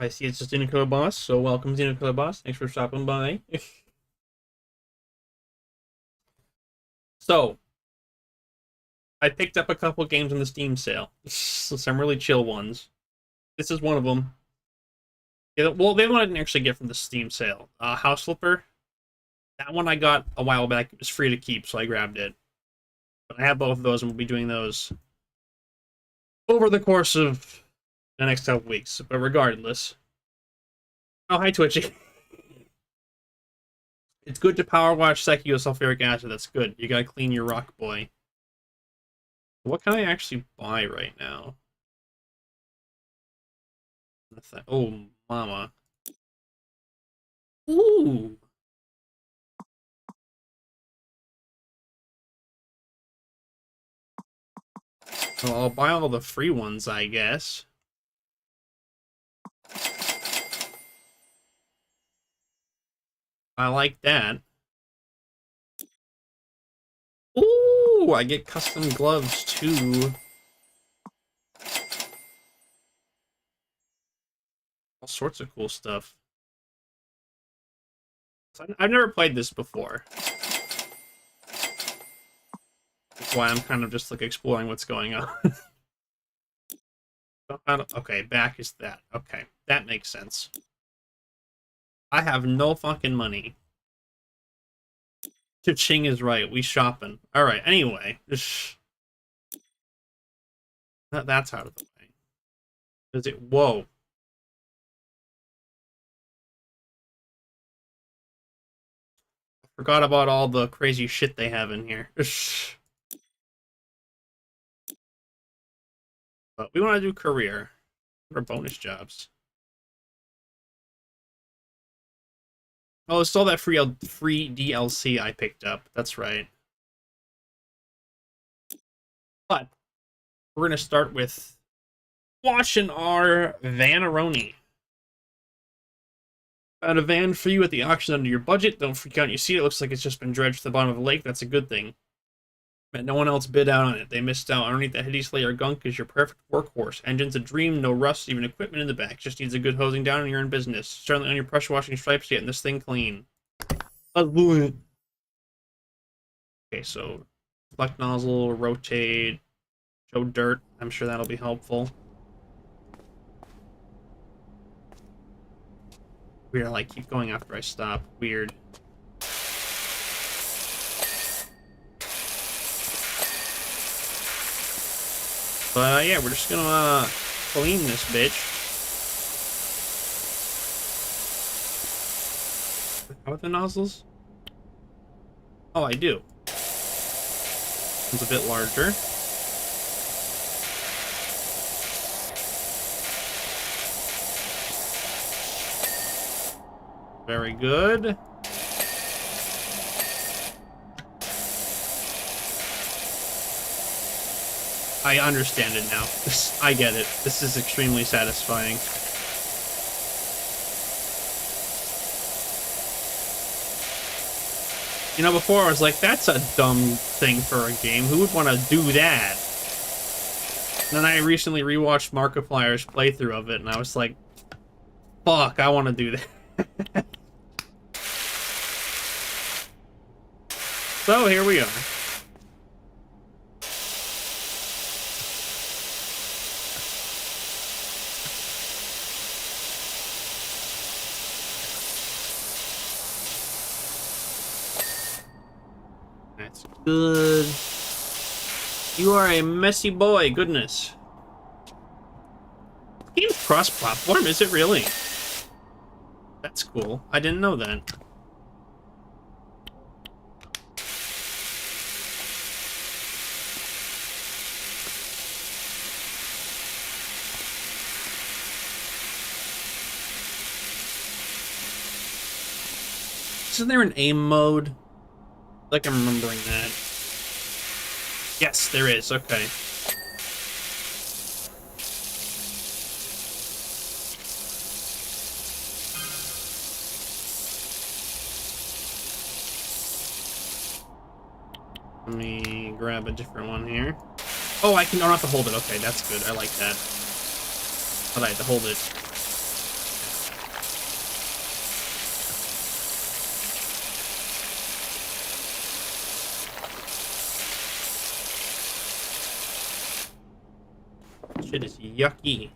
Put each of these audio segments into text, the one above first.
I see it's just Xenoco Boss, so welcome Xenoco Boss. Thanks for stopping by. So, I picked up a couple games on the Steam sale. Some really chill ones. This is one of them. Yeah, well, the other one I didn't actually get from the Steam sale. House Flipper. That one I got a while back. It was free to keep, so I grabbed it. But I have both of those, and we'll be doing those over the course of the next couple weeks. But regardless. Oh, hi, Twitchy. It's good to power wash Sekio sulfuric acid. That's good. You gotta clean your rock, boy. What can I actually buy right now? Nothing. Oh, mama. Ooh. Well, I'll buy all the free ones, I guess. I like that. Ooh, I get custom gloves too. All sorts of cool stuff. I've never played this before. That's why I'm kind of just like exploring what's going on. Okay, back is that. Okay, that makes sense. I have no fucking money. Cha-ching is right. We shopping. All right. Anyway, that's out of the way. Is it? Whoa. I forgot about all the crazy shit they have in here. But we want to do career or bonus jobs. Oh, it's all that free DLC I picked up. That's right. But we're gonna start with washing our Vanaroni. Found a van for you at the auction under your budget. Don't freak out when you see it. It looks like it's just been dredged to the bottom of a lake. That's a good thing. But no one else bid out on it. They missed out. Underneath that XenomorphSlayerGames gunk is your perfect workhorse. Engine's a dream, no rust, even equipment in the back. Just needs a good hosing down and you're in business. Certainly on your pressure washing stripes, getting this thing clean. Let's do it. Okay, so deflect nozzle, rotate, show dirt. I'm sure that'll be helpful. Weird, I like keep going after I stop. Weird. But yeah, we're just gonna clean this bitch. How about the nozzles? Oh, I do. It's a bit larger. Very good. I understand it now. I get it. This is extremely satisfying. You know, before I was like, that's a dumb thing for a game. Who would want to do that? And then I recently rewatched Markiplier's playthrough of it, and I was like, fuck, I want to do that. So, here we are. That's good. You are a messy boy, goodness. This game's cross-platform, is it really? That's cool. I didn't know that. Isn't there an aim mode? Like I'm remembering that. Yes, there is. Okay. Let me grab a different one here. Oh, I don't have to hold it. Okay, that's good. I like that. But I had to hold it. Shit is yucky.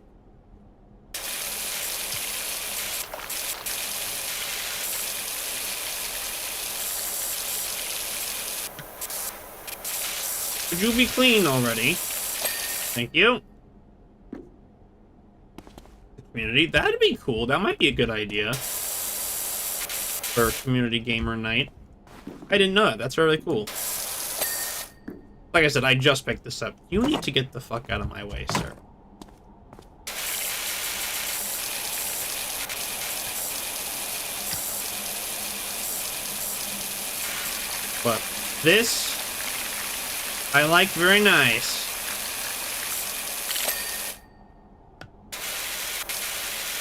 Could you be clean already? Thank you. Community, that'd be cool. That might be a good idea for a community gamer night. I didn't know that. That's really cool. Like I said, I just picked this up. You need to get the fuck out of my way, sir. But this, I like very nice.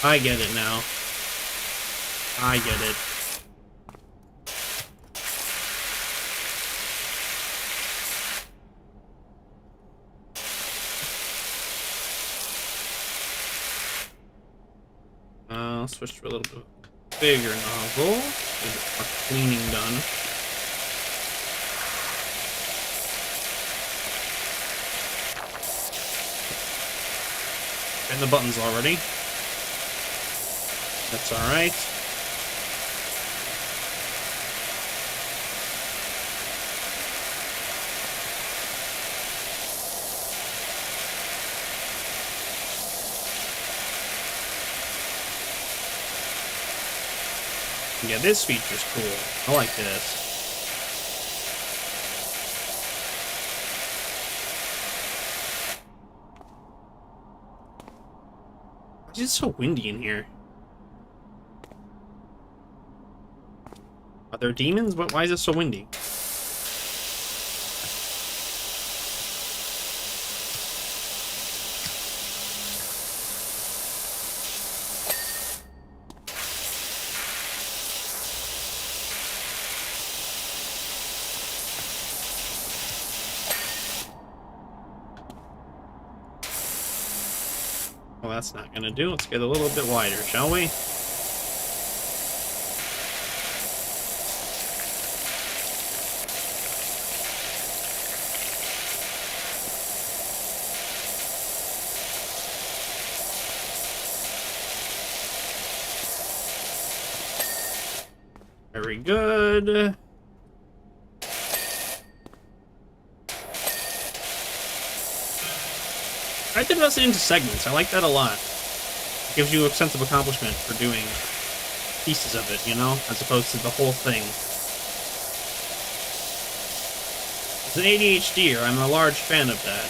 I get it now. I get it. I'll switch to a little bit bigger nozzle. Get more cleaning done. Getting the buttons already. That's alright. Yeah, this feature's cool. I like this. Why is it so windy in here? Are there demons? Why is it so windy? Well, that's not gonna do. Let's get a little bit wider, shall we? Very good. I divide it into segments. I like that a lot. It gives you a sense of accomplishment for doing pieces of it, you know, as opposed to the whole thing. As an ADHDer, I'm a large fan of that.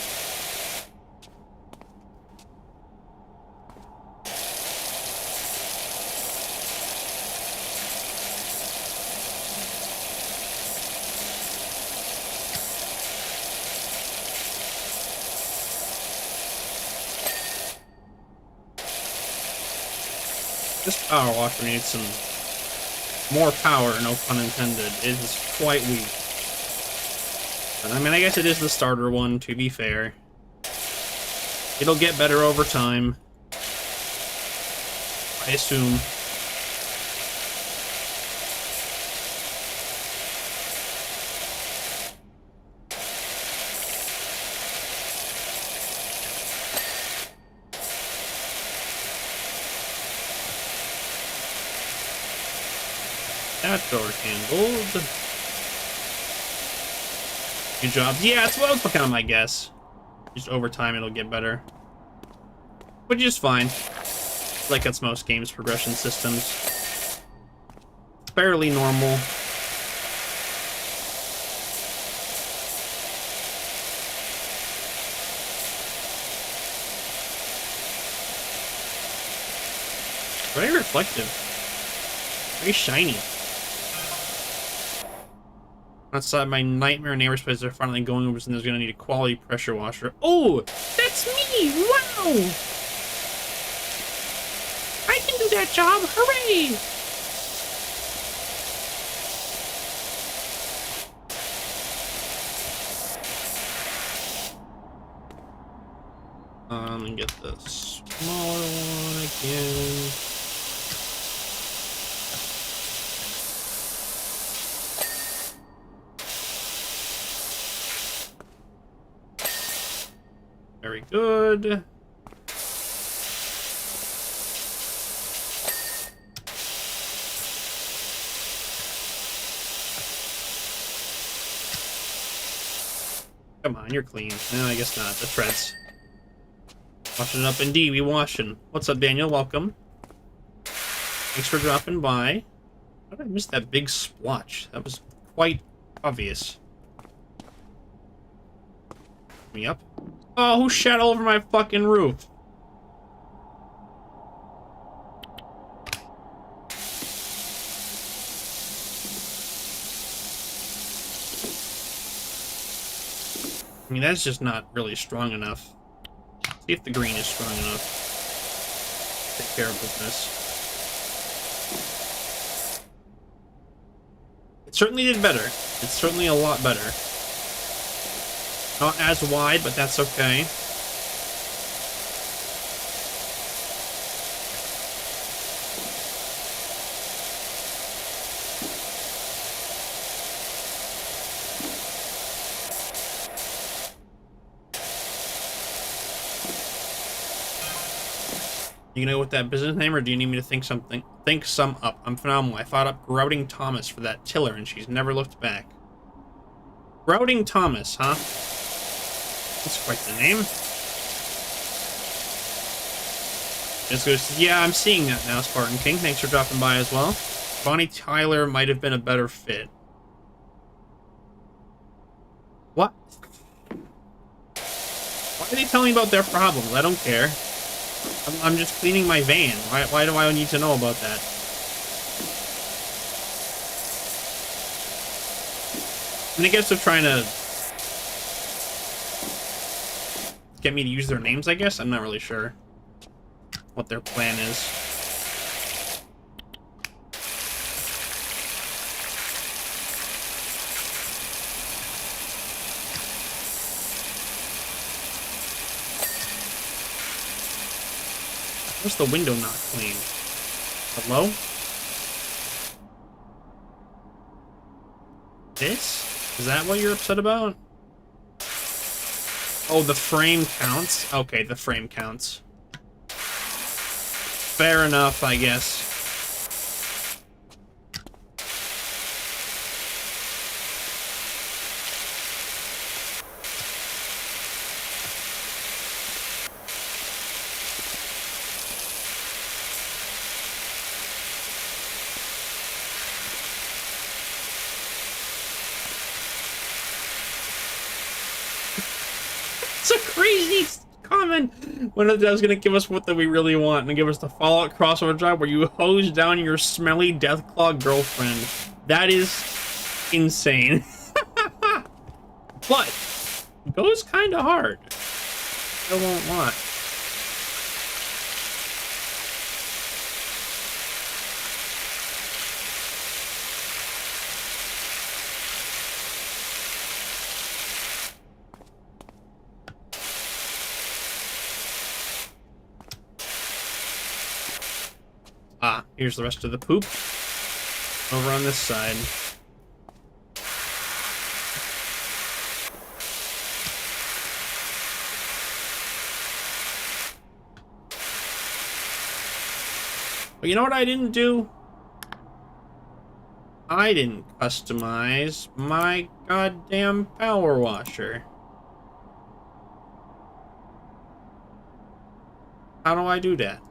This power washer needs some more power, no pun intended. It is quite weak. But I mean, I guess it is the starter one, to be fair. It'll get better over time, I assume. That door handled. Good job. Yeah, that's what was kind of my guess. Just over time, it'll get better. But just fine. Like that's most games progression systems. Fairly normal. Very reflective. Very shiny. Outside my nightmare neighbor's place, they're finally going over, and there's gonna need a quality pressure washer. Oh, that's me! Wow! I can do that job! Hooray! Let me get the smaller one again. Very good. Come on, you're clean. No, I guess not. The threads. Washing up indeed, we washing. What's up, Daniel? Welcome. Thanks for dropping by. How did I miss that big splotch? That was quite obvious. Me up. Oh, who shot all over my fucking roof? I mean, that's just not really strong enough. See if the green is strong enough. Take care of business. It certainly did better. It's certainly a lot better. Not as wide, but that's okay. You gonna go with that business name, or do you need me to think some up? I'm phenomenal. I fought up Grouting Thomas for that tiller, and she's never looked back. Grouting Thomas, huh? That's quite the name. Just goes, yeah, I'm seeing that now, Spartan King. Thanks for dropping by as well. Bonnie Tyler might have been a better fit. What? Why are they telling me about their problems? I don't care. I'm just cleaning my van. Why do I need to know about that? I mean, I guess they're trying to get me to use their names, I guess? I'm not really sure what their plan is. Where's the window not clean? Hello? This? Is that what you're upset about? Oh, the frame counts? Okay, the frame counts. Fair enough, I guess. It's a crazy comment. When I was gonna give us what that we really want and give us the Fallout crossover job where you hose down your smelly Deathclaw girlfriend. That is insane. But it goes kind of hard. I won't lie. Ah, here's the rest of the poop. Over on this side. But you know what I didn't do? I didn't customize my goddamn power washer. How do I do that?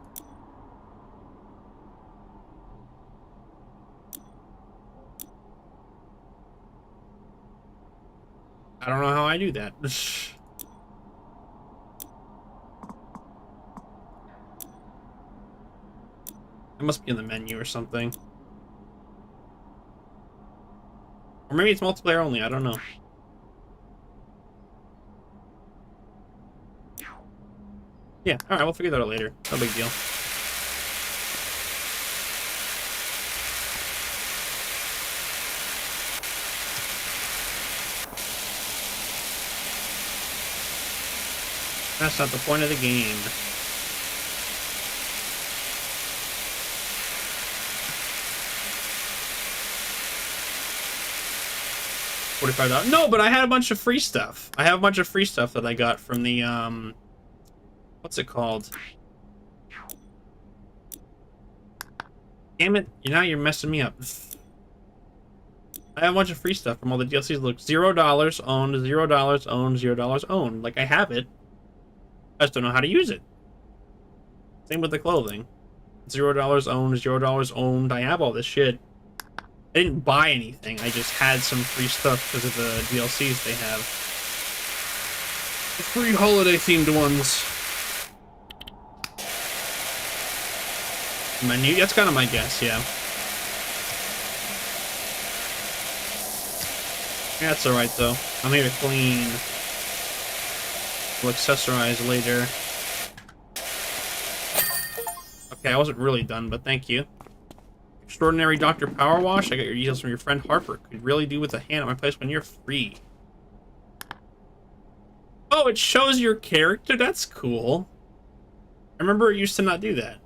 I don't know how I do that. It must be in the menu or something. Or maybe it's multiplayer only, I don't know. Yeah, alright, we'll figure that out later. No big deal. That's not the point of the game. $45. No, but I had a bunch of free stuff. I have a bunch of free stuff that I got from the, what's it called? Damn it, now you're messing me up. I have a bunch of free stuff from all the DLCs. Look, $0 owned, $0 owned, $0 owned. Like, I have it. I just don't know how to use it. Same with the clothing. $0 owned, $0 owned. I have all this shit. I didn't buy anything. I just had some free stuff because of the DLCs they have. The free holiday-themed ones. Menu? That's kind of my guess, yeah. That's alright, though. I'm here to clean. We'll accessorize later. Okay, I wasn't really done, but thank you. Extraordinary Dr. Powerwash. I got your details from your friend Harper. Could really do with a hand at my place when you're free. Oh, it shows your character? That's cool. I remember it used to not do that.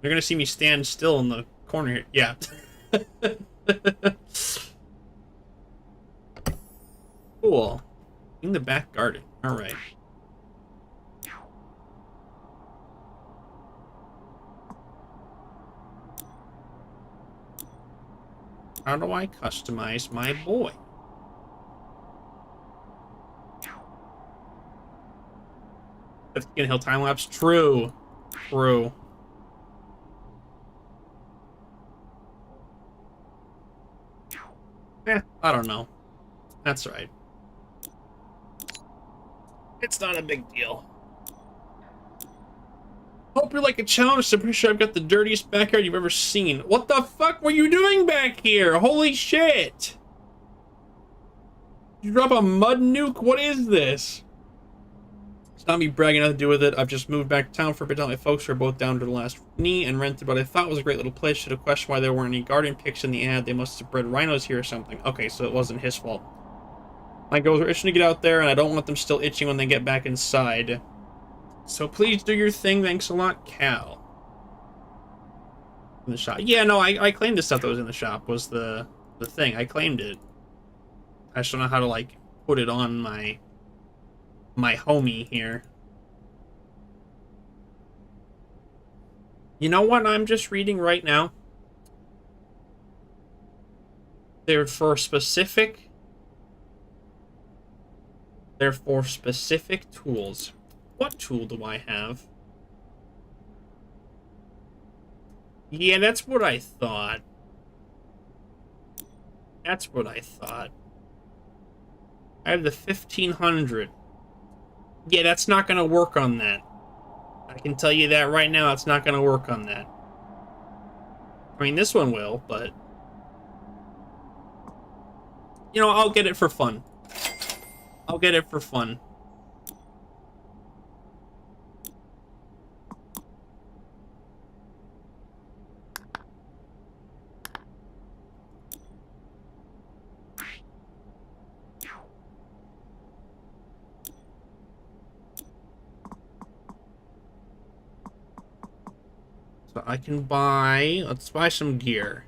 You're gonna see me stand still in the corner here. Yeah. Cool. In the back garden. Alright. How do I customize my boy? 15 hill time lapse. True. True. I don't know. That's right. It's not a big deal. Hope you like a challenge. I'm pretty sure I've got the dirtiest backyard you've ever seen. What the fuck were you doing back here? Holy shit! You drop a mud nuke? What is this? It's not me bragging, nothing to do with it. I've just moved back to town for a bit. My folks are both down to the last knee and rented what I thought was a great little place. Should have questioned why there weren't any garden pics in the ad. They must have bred rhinos here or something. Okay, so it wasn't his fault. My girls are itching to get out there, and I don't want them still itching when they get back inside. So please do your thing. Thanks a lot, Cal. In the shop. Yeah, no, I claimed the stuff that was in the shop was the thing. I claimed it. I just don't know how to, like, put it on my homie here. You know what I'm just reading right now? They're for specific tools. What tool do I have? Yeah, that's what I thought. That's what I thought. I have the 1500. Yeah, that's not going to work on that. I can tell you that right now, it's not going to work on that. I mean, this one will, but... You know, I'll get it for fun. I'll get it for fun. So I can buy... Let's buy some gear.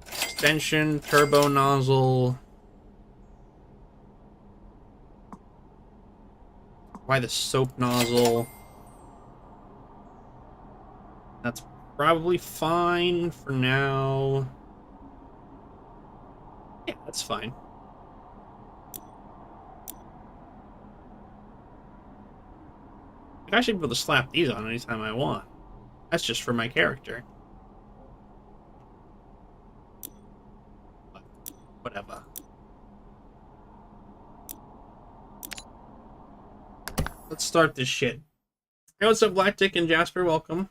Extension, turbo nozzle... Buy the soap nozzle. That's probably fine for now. Yeah, that's fine. I should be able to slap these on anytime I want. That's just for my character. But whatever. Let's start this shit. Hey, what's up, Blacktick and Jasper? Welcome.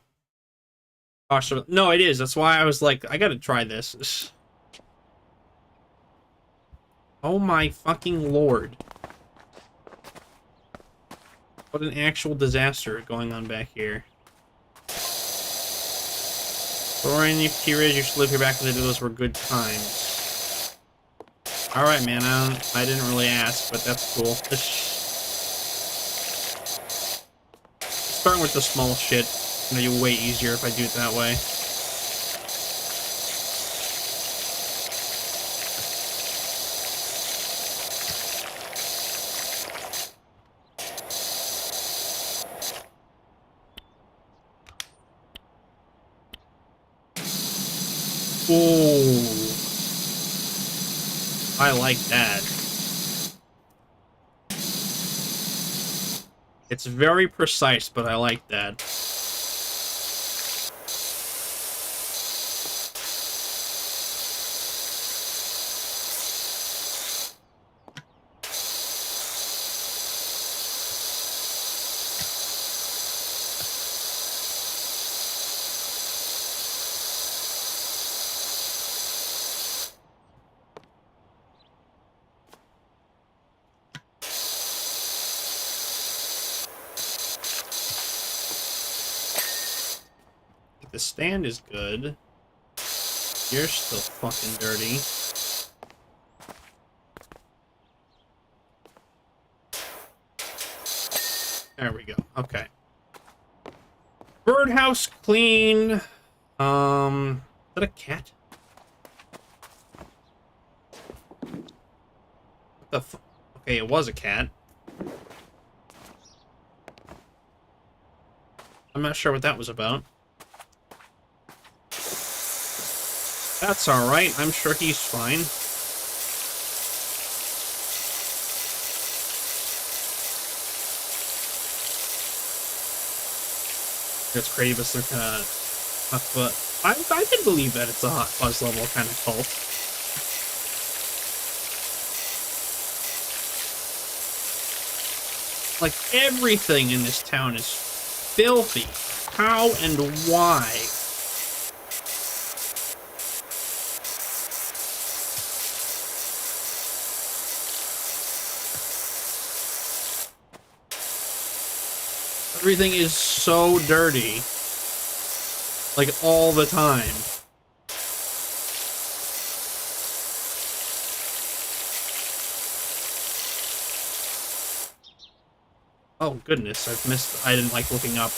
Gosh, no, it is. That's why I was like, I gotta try this. Oh my fucking lord. What an actual disaster going on back here. Soaring the T-Riz used to live here back in the day. Those were good times. Alright, man. I didn't really ask, but that's cool. Starting with the small shit. It'll be way easier if I do it that way. Ooh. I like that. It's very precise, but I like that. The stand is good. You're still fucking dirty. There we go. Okay. Birdhouse clean. Is that a cat? What the f— okay, it was a cat. I'm not sure what that was about. That's alright. I'm sure he's fine. It's Kravis, they're kind of tough, but I can believe that it's a hot fuzz level kind of cult. Like, everything in this town is filthy. How and why? Everything is so dirty. Like, all the time. Oh, goodness, I've missed— I didn't like looking up.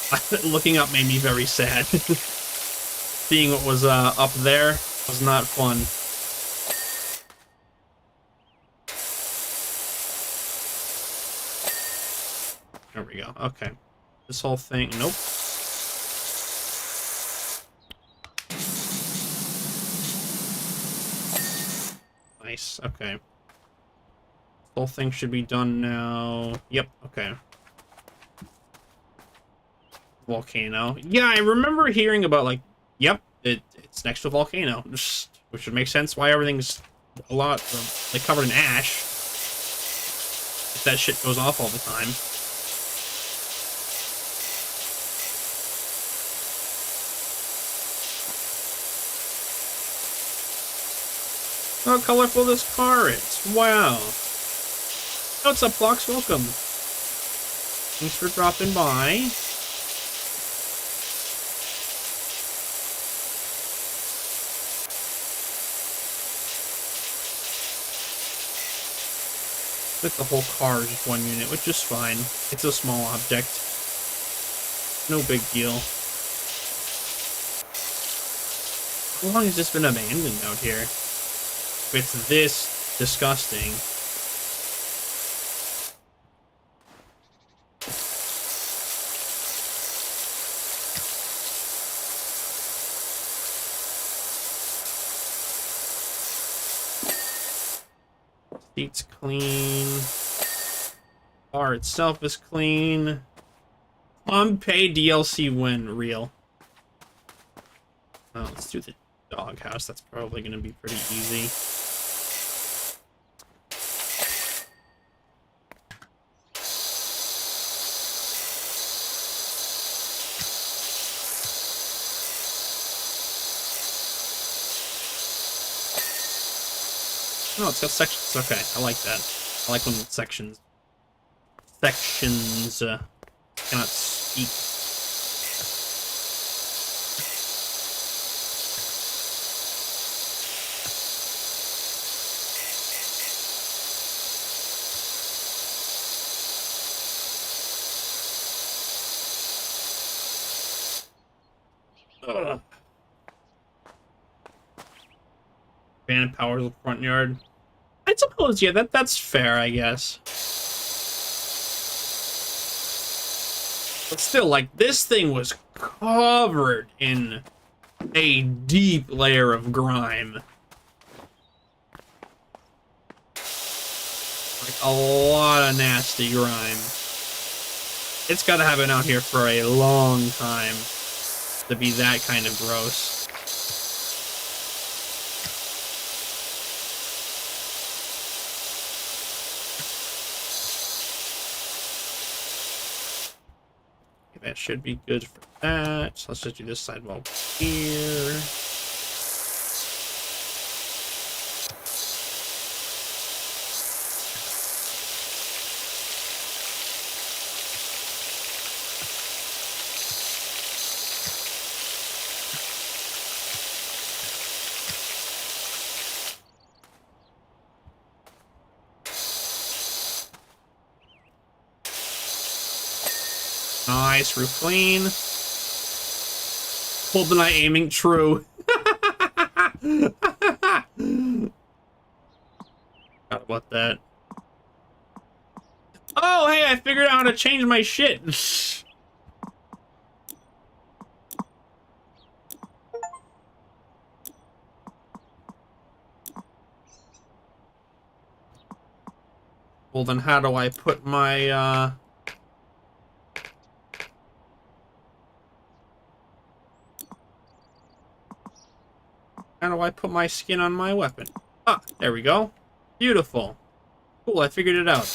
Looking up made me very sad. Seeing what was up there was not fun. There we go, okay. This whole thing— nope. Nice, okay. This whole thing should be done now. Yep, okay. Volcano. Yeah, I remember hearing about, like, yep, it's next to a volcano. Which would make sense why everything's a lot, like, covered in ash. If that shit goes off all the time. How colorful this car is. Wow. What's up, Blocks? Welcome. Thanks for dropping by. With the whole car is just one unit, which is fine. It's a small object. No big deal. How long has this been abandoned out here? If it's this disgusting. Seat's clean. Bar itself is clean. Unpaid DLC win real. Oh, let's do the doghouse. That's probably going to be pretty easy. Oh, it's got sections. Okay, I like that. I like when sections cannot speak. Ugh. Fan powers the front yard. I suppose, yeah, that's fair, I guess. But still, like, this thing was covered in a deep layer of grime. Like, a lot of nasty grime. It's gotta have been out here for a long time to be that kind of gross. That should be good for that. So let's just do this sidewall here. Nice, roof clean. Hold the night aiming, true. Forgot about that. Oh, hey, I figured out how to change my shit. Well, then how do I put my, How do I put my skin on my weapon? Ah, there we go. Beautiful. Cool, I figured it out.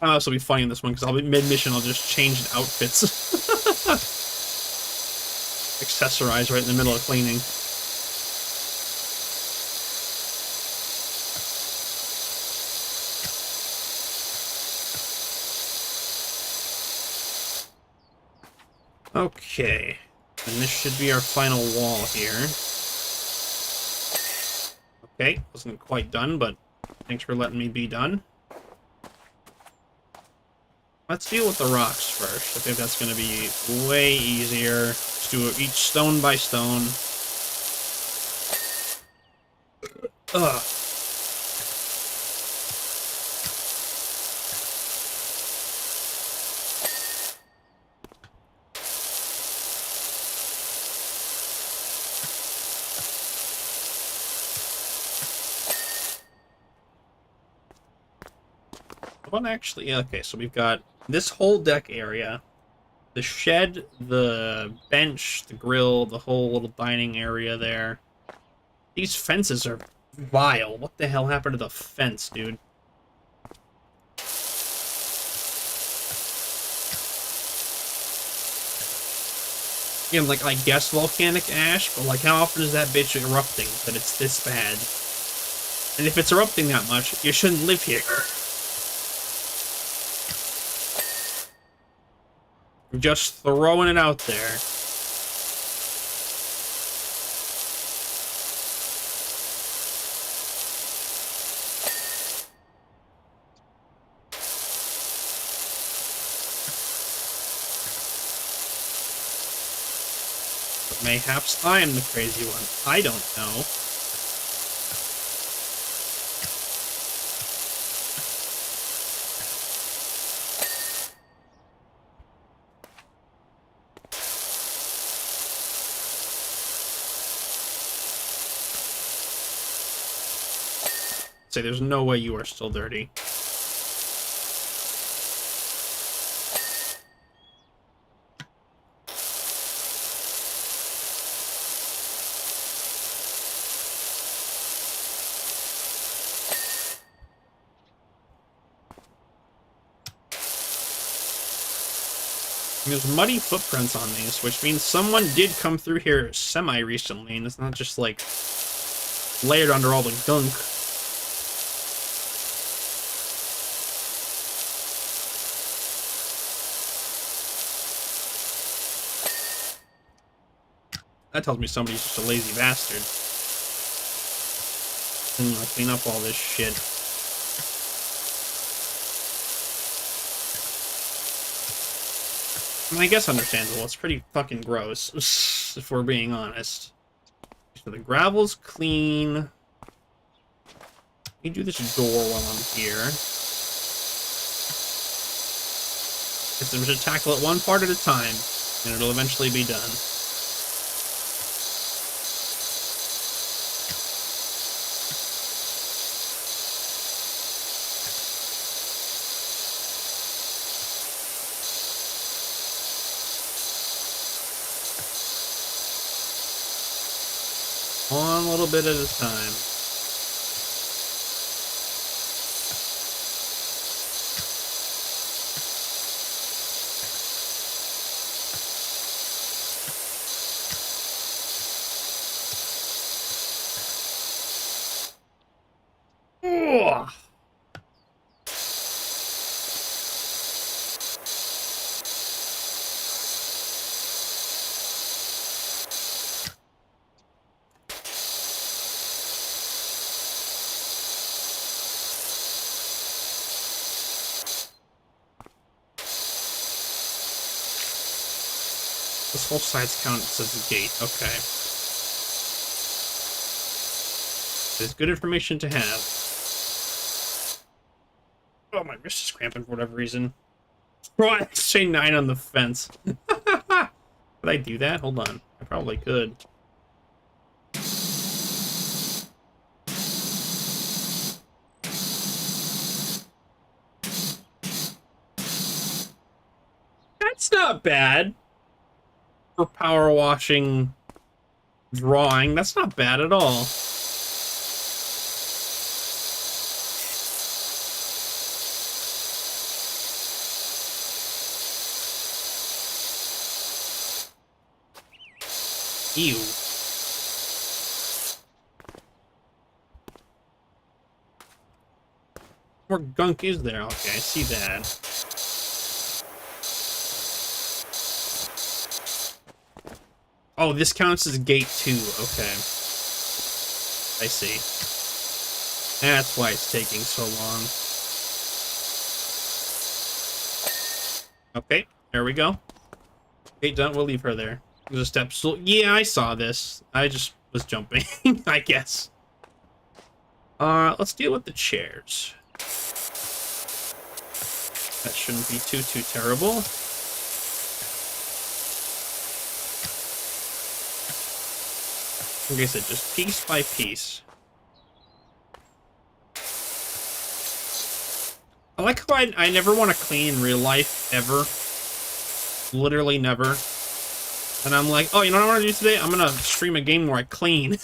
Oh, this will be funny in this one, because I'll be mid-mission, I'll just change outfits. Accessorize right in the middle of cleaning. Okay, and this should be our final wall here. Okay, wasn't quite done, but thanks for letting me be done. Let's deal with the rocks first. I think that's going to be way easier. Let's do each stone by stone. Ugh. What actually? Okay, so we've got this whole deck area, the shed, the bench, the grill, the whole little dining area there. These fences are vile. What the hell happened to the fence, dude? Yeah, like, I guess volcanic ash, but like, how often is that bitch erupting that it's this bad? And if it's erupting that much, you shouldn't live here. I'm just throwing it out there. But mayhaps I am the crazy one. I don't know. Say, there's no way you are still dirty. There's muddy footprints on these, which means someone did come through here semi-recently, and it's not just, like, layered under all the gunk. That tells me somebody's just a lazy bastard. And like, clean up all this shit. I mean, I guess understandable. It's pretty fucking gross, if we're being honest. So the gravel's clean. Let me do this door while I'm here. Because we should tackle it one part at a time, and it'll eventually be done. One little bit at a time. Ugh. This whole side's count as a gate. Okay. It's good information to have. Oh, my wrist is cramping for whatever reason. Right, say 9 on the fence. Could I do that? Hold on. I probably could. That's not bad. For power washing drawing, that's not bad at all. Ew. More gunk is there? Okay, I see that. Oh, this counts as gate 2. Okay. I see. That's why it's taking so long. Okay, there we go. Gate done, we'll leave her there. There's a step stool. Yeah, I saw this. I just was jumping, I guess. Let's deal with the chairs. That shouldn't be too terrible. Like I said, just piece by piece. I like how I never want to clean in real life, ever. Literally never. And I'm like, oh, you know what I want to do today? I'm going to stream a game where I clean.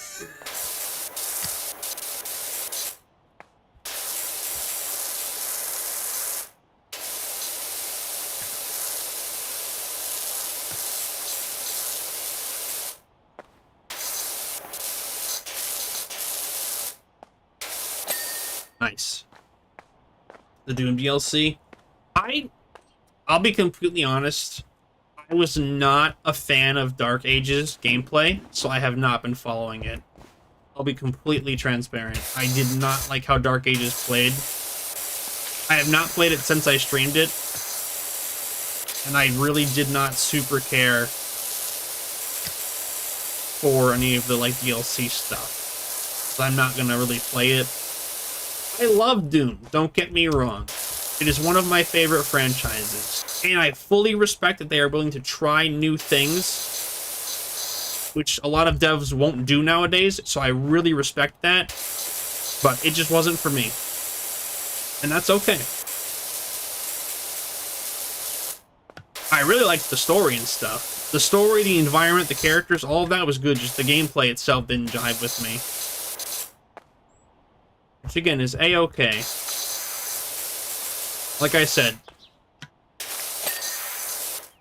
Nice. The Doom DLC. I'll be completely honest. I was not a fan of Dark Ages gameplay, so I have not been following it. I'll be completely transparent. I did not like how Dark Ages played. I have not played it since I streamed it, and I really did not super care for any of the like DLC stuff. So I'm not gonna really play it. I love Doom, don't get me wrong. It is one of my favorite franchises, and I fully respect that they are willing to try new things, which a lot of devs won't do nowadays, so I really respect that, but it just wasn't for me, and that's okay. I really liked the story and stuff. The story, the environment, the characters, all of that was good, just the gameplay itself didn't jive with me. Which again is A-okay. Like I said,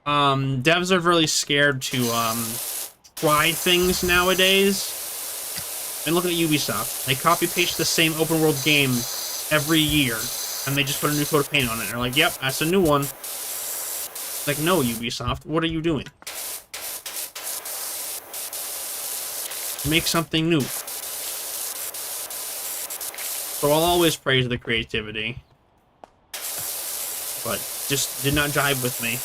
devs are really scared to try things nowadays. And look at Ubisoft. They copy-paste the same open-world game every year, and they just put a new coat of paint on it. And they're like, yep, that's a new one. Like, no, Ubisoft, what are you doing? Make something new. So I'll always praise the creativity. But just did not jive with me.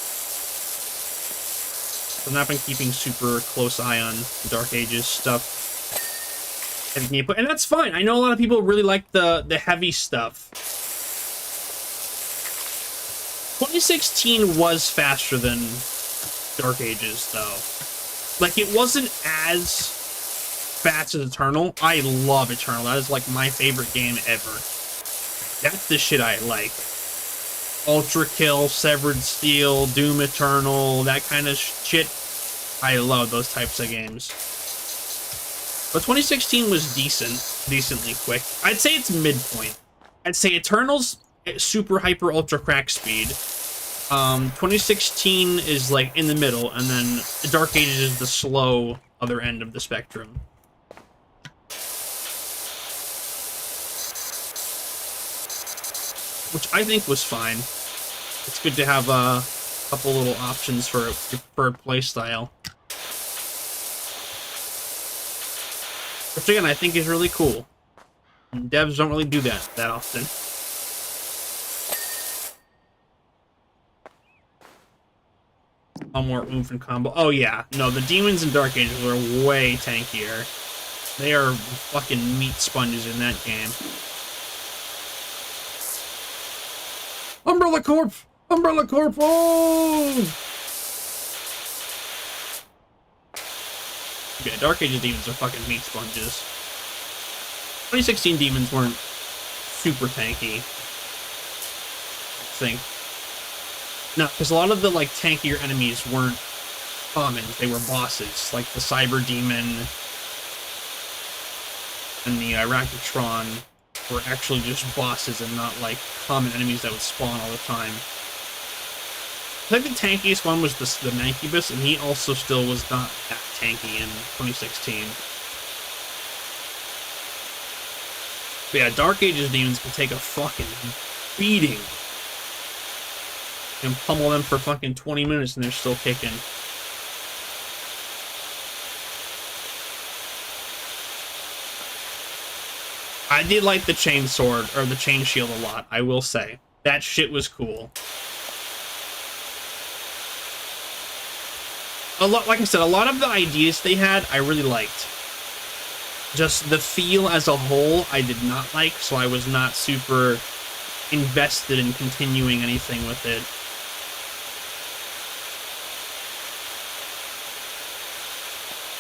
I've not been keeping super close eye on Dark Ages stuff. Heavy gameplay, and that's fine. I know a lot of people really like the heavy stuff. 2016 was faster than Dark Ages, though. Like, it wasn't as fast as Eternal. I love Eternal. That is, like, my favorite game ever. That's the shit I like. Ultra Kill, Severed Steel, Doom Eternal, that kind of shit. I love those types of games. But 2016 was decently quick. I'd say it's midpoint. I'd say Eternal's super hyper ultra crack speed. 2016 is like in the middle, and then Dark Ages is the slow other end of the spectrum. Which I think was fine. It's good to have a couple little options for your preferred playstyle. Which again, I think is really cool. And devs don't really do that often. More oomph and combo. Oh yeah, no, the demons in Dark Ages were way tankier. They are fucking meat sponges in that game. Umbrella Corp! Umbrella Corp! Oh! Yeah, Dark Ages demons are fucking meat sponges. 2016 demons weren't super tanky, I think. No, because a lot of the, like, tankier enemies weren't commons. They were bosses, like the Cyber Demon and the Rakatron were actually just bosses and not, like, common enemies that would spawn all the time. I think the tankiest one was the Mancubus, and he also still was not that tanky in 2016. But yeah, Dark Ages demons can take a fucking beating. And pummel them for fucking 20 minutes and they're still kicking. I did like the chain sword, or the chain shield a lot, I will say. That shit was cool. Like I said, a lot of the ideas they had, I really liked. Just the feel as a whole, I did not like, so I was not super invested in continuing anything with it.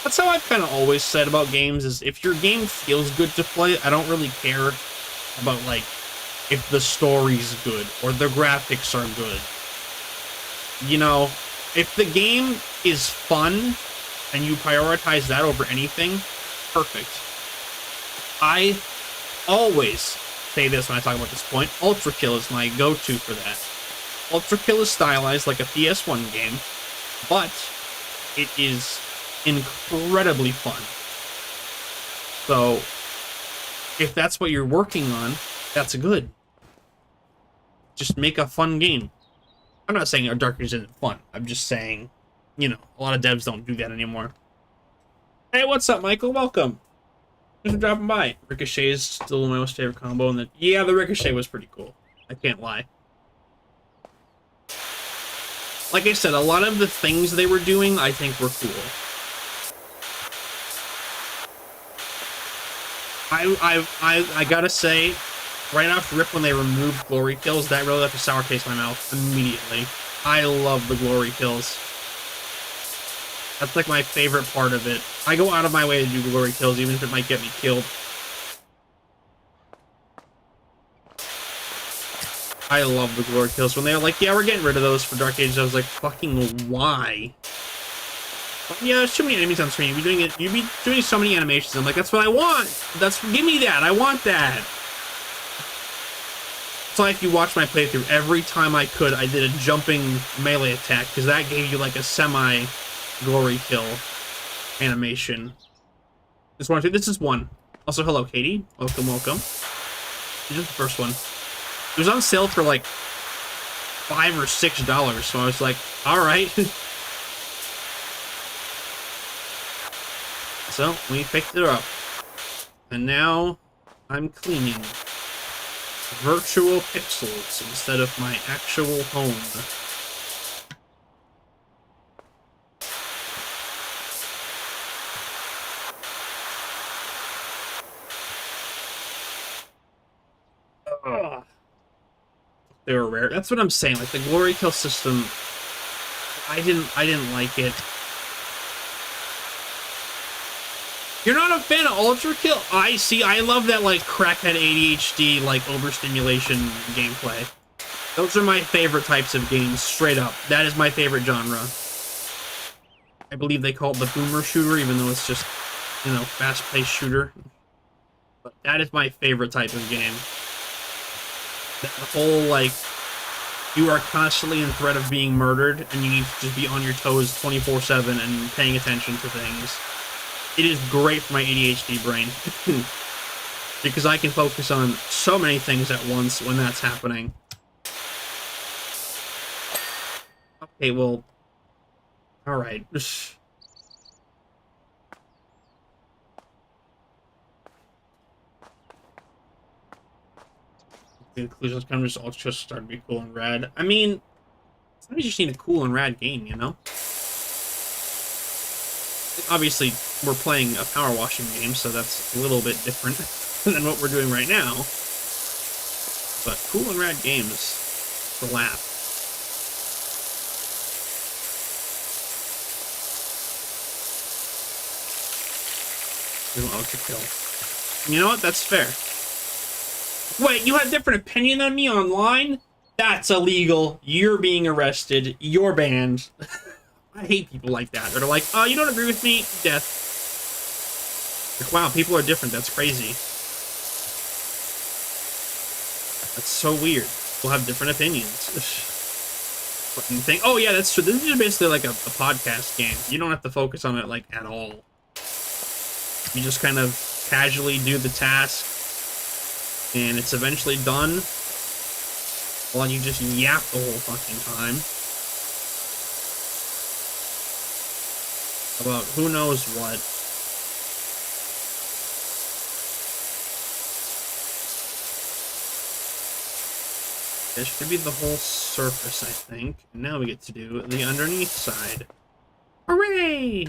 That's how I've kind of always said about games, is if your game feels good to play, I don't really care about, like, if the story's good or the graphics are good. You know, if the game is fun and you prioritize that over anything, perfect. I always say this when I talk about this point, Ultra Kill is my go-to for that. Ultra Kill is stylized like a PS1 game, but it is incredibly fun. So, if that's what you're working on, that's good. Just make a fun game. I'm not saying Dark Ages isn't fun. I'm just saying, you know, a lot of devs don't do that anymore. Hey, what's up, Michael? Welcome. Thanks for dropping by. Ricochet is still my most favorite combo, and yeah, the Ricochet was pretty cool. I can't lie. Like I said, a lot of the things they were doing, I think, were cool. I gotta say, right off the rip when they removed glory kills, that really left a sour taste in my mouth immediately. I love the glory kills. That's like my favorite part of it. I go out of my way to do glory kills, even if it might get me killed. I love the glory kills. When they were like, yeah, we're getting rid of those for Dark Ages, I was like, fucking why? Yeah, there's too many enemies on screen. You'd be doing so many animations. I'm like, that's what I want. Give me that. I want that. So if you watch my playthrough, every time I could, I did a jumping melee attack, because that gave you like a semi-glory kill animation. This is one. Also, hello, Katie. Welcome, welcome. This is the first one. It was on sale for like $5 or $6, so I was like, all right. So, we picked it up. And now, I'm cleaning virtual pixels instead of my actual home. Ugh. they were rare. That's what I'm saying. Like the glory kill system, I didn't like it. You're not a fan of ultra kill? I see. I love that like crackhead ADHD like overstimulation gameplay. Those are my favorite types of games, straight up. That is my favorite genre. I believe they call it the boomer shooter, even though it's just, you know, fast-paced shooter. But that is my favorite type of game. That whole, like, you are constantly in threat of being murdered, and you need to just be on your toes 24/7 and paying attention to things. It is great for my ADHD brain. Because I can focus on so many things at once when that's happening. Okay, well... Alright. The conclusions come just all just start to be cool and rad. I mean, sometimes you just need a cool and rad game, you know? Obviously, we're playing a power washing game, so that's a little bit different than what we're doing right now. But cool and rad games, the laugh. To kill. You know what? That's fair. Wait, you have a different opinion than me online? That's illegal. You're being arrested. You're banned. I hate people like that. They're like, oh, you don't agree with me? Death. Like, wow, people are different. That's crazy. That's so weird. People have different opinions. But you think, oh yeah, that's true. This is basically like a podcast game. You don't have to focus on it like at all. You just kind of casually do the task, and it's eventually done, while you just yap the whole fucking time about who knows what. This should be the whole surface, I think. And now we get to do the underneath side. Hooray!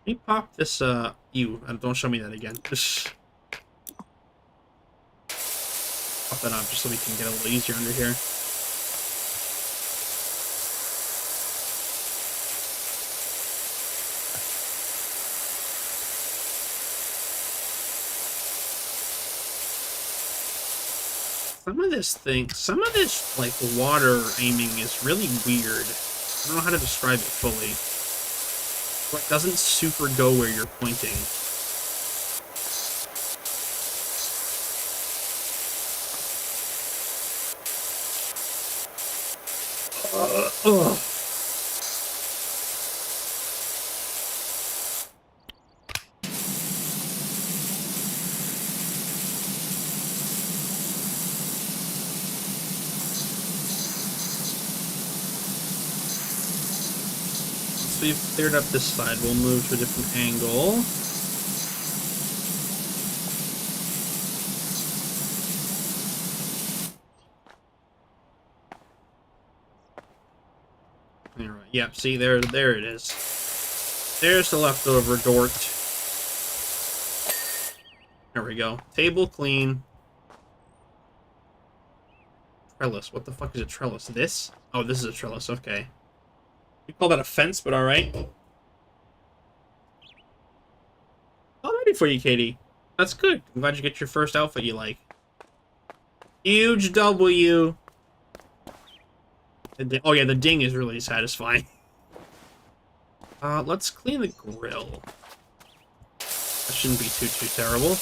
Let me pop this, don't show me that again. Just pop that up just so we can get a little easier under here. Some of this, like, water aiming is really weird. I don't know how to describe it fully. It doesn't super go where you're pointing. Ugh. So we've cleared up this side. We'll move to a different angle. Alright, yep, see, there it is. There's the leftover dort. There we go. Table clean. Trellis. What the fuck is a trellis? This? Oh, this is a trellis, okay. You call that a fence, but alright. Oh, ready for you, Katie. That's good. I'm glad you get your first outfit you like. Huge W. Oh yeah, the ding is really satisfying. Let's clean the grill. That shouldn't be too terrible.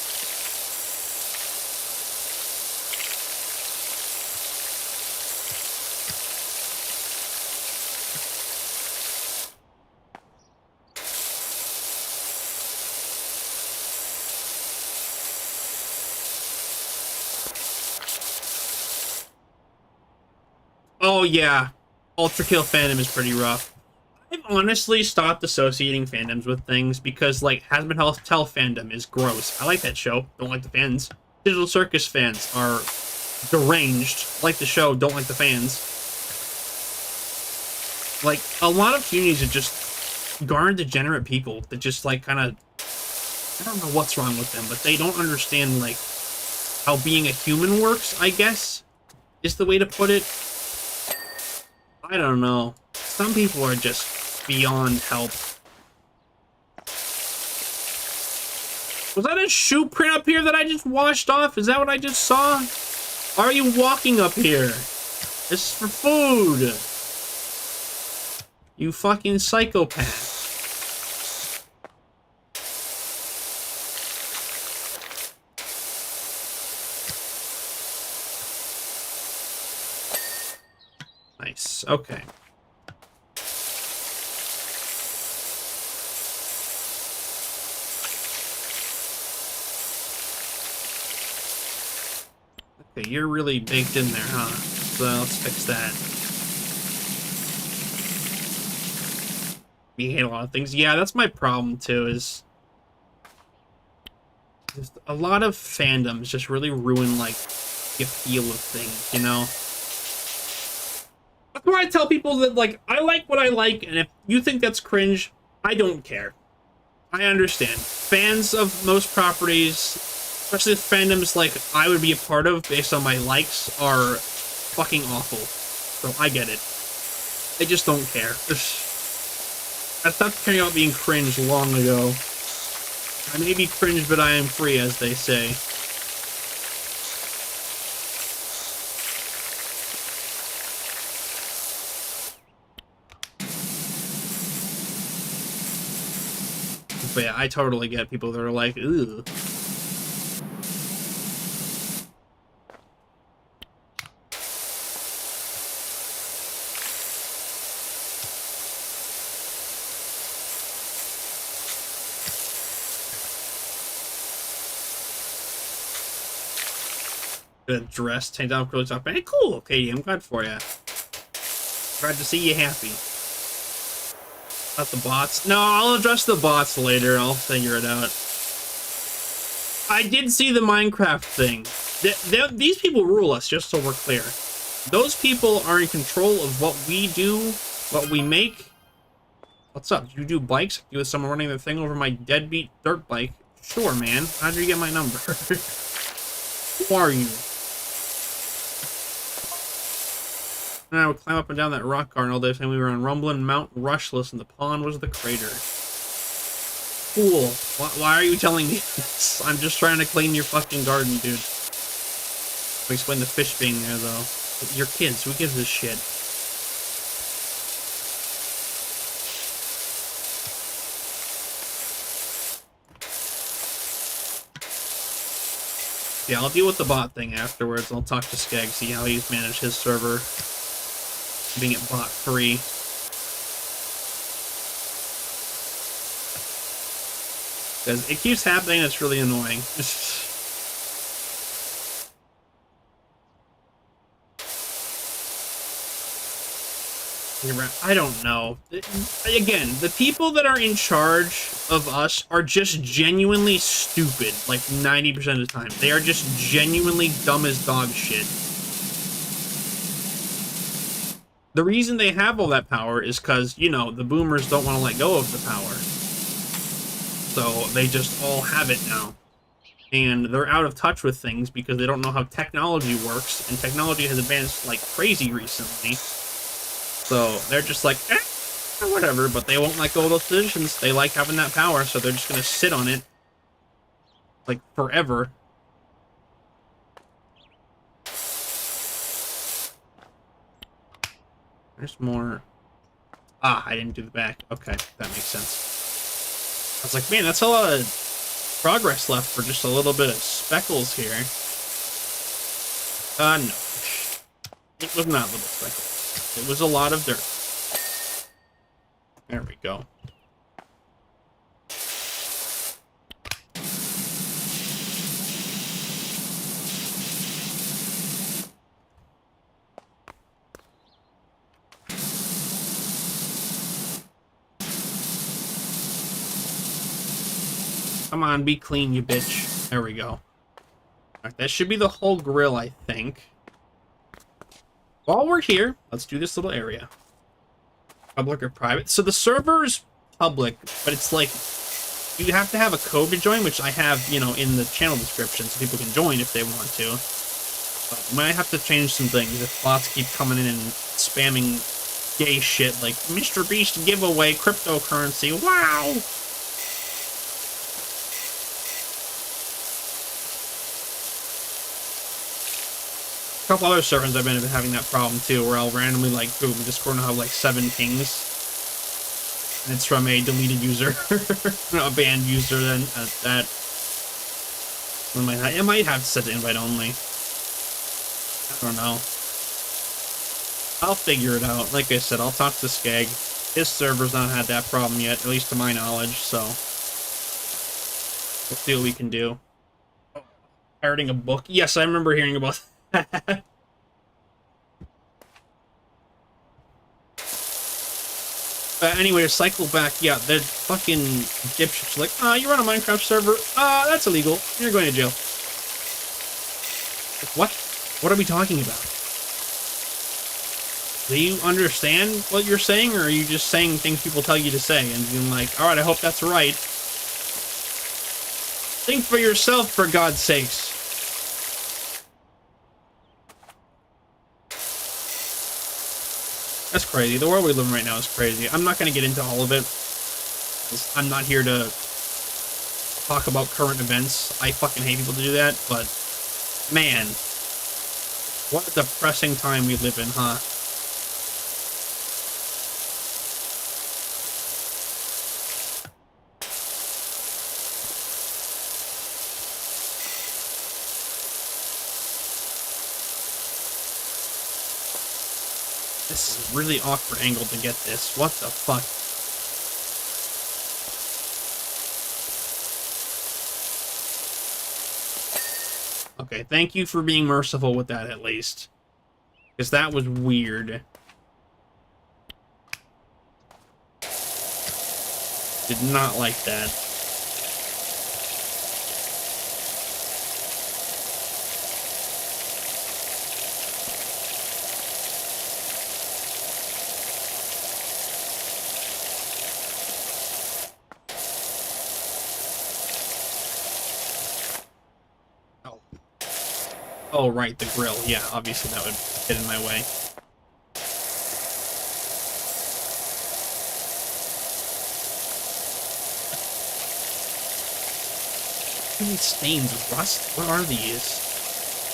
Oh yeah, Ultra Kill fandom is pretty rough. I've honestly stopped associating fandoms with things because, like, Hazmat Hotel fandom is gross. I like that show, don't like the fans. Digital Circus fans are deranged, like the show, don't like the fans. Like, a lot of communities are just garnered degenerate people that just, like, kind of I don't know what's wrong with them, but they don't understand, like, how being a human works, I guess, is the way to put it. I don't know. Some people are just beyond help. Was that a shoe print up here that I just washed off? Is that what I just saw? Why are you walking up here? This is for food. You fucking psychopath. Nice. Okay. Okay, you're really baked in there, huh? So let's fix that. You hate a lot of things. Yeah, that's my problem too, is just a lot of fandoms just really ruin, like, the feel of things, you know? That's where I tell people that, like, I like what I like, and if you think that's cringe, I don't care. I understand. Fans of most properties, especially the fandoms like I would be a part of based on my likes, are fucking awful. So I get it. I just don't care. I stopped caring about being cringe long ago. I may be cringe, but I am free, as they say. But yeah, I totally get people that are like, ooh. Good dress, tank top, curly top. Hey, cool, Katie, I'm glad for you. Glad to see you happy. Not the bots. No, I'll address the bots later. I'll figure it out. I did see the Minecraft thing. These people rule us, just so we're clear. Those people are in control of what we do, what we make. What's up? Did you do bikes? You with someone running the thing over my deadbeat dirt bike? Sure, man. How did you get my number? Who are you? And I would climb up and down that rock garden all day, saying we were on Rumbling Mount Rushless, and the pond was the crater. Cool. Why are you telling me this? I'm just trying to clean your fucking garden, dude. I'll explain the fish being there, though. Your kids, who gives a shit? Yeah, I'll deal with the bot thing afterwards. I'll talk to Skeg, see how he's managed his server. Being it bot free. Because it keeps happening, it's really annoying. I don't know. Again, the people that are in charge of us are just genuinely stupid, like 90% of the time. They are just genuinely dumb as dog shit. The reason they have all that power is because, you know, the boomers don't want to let go of the power. So they just all have it now. And they're out of touch with things because they don't know how technology works, and technology has advanced like crazy recently. So they're just like, whatever, but they won't let go of those positions. They like having that power, so they're just going to sit on it like forever. There's more. Ah, I didn't do the back. Okay, that makes sense. I was like, man, that's a lot of progress left for just a little bit of speckles here. No. It was not little speckles. It was a lot of dirt. There we go. Come on, be clean, you bitch. There we go. Alright, that should be the whole grill, I think. While we're here, let's do this little area. Public or private? So the server's public, but it's like You have to have a code to join, which I have, you know, in the channel description, so people can join if they want to. But you might have to change some things if bots keep coming in and spamming gay shit like Mr. Beast giveaway cryptocurrency. Wow! A couple other servers I've been having that problem too, where I'll randomly like boom, Discord will have like 7 pings. And it's from a deleted user, a banned user. Then that it might have to set to invite only. I don't know. I'll figure it out. Like I said, I'll talk to Skag. His server's not had that problem yet, at least to my knowledge. So we'll see what we can do. Pirating a book? Yes, I remember hearing about that. Anyway, to cycle back, yeah, the fucking dipshits like, you run a Minecraft server? That's illegal. You're going to jail. What? What are we talking about? Do you understand what you're saying, or are you just saying things people tell you to say and being like, alright, I hope that's right? Think for yourself, for God's sakes. That's crazy. The world we live in right now is crazy. I'm not going to get into all of it. I'm not here to talk about current events. I fucking hate people to do that, but man, what a depressing time we live in, huh? This is a really awkward angle to get this. What the fuck? Okay, thank you for being merciful with that, at least. Because that was weird. Did not like that. Oh, right, the grill. Yeah, obviously that would get in my way. These stains, rust? What are these?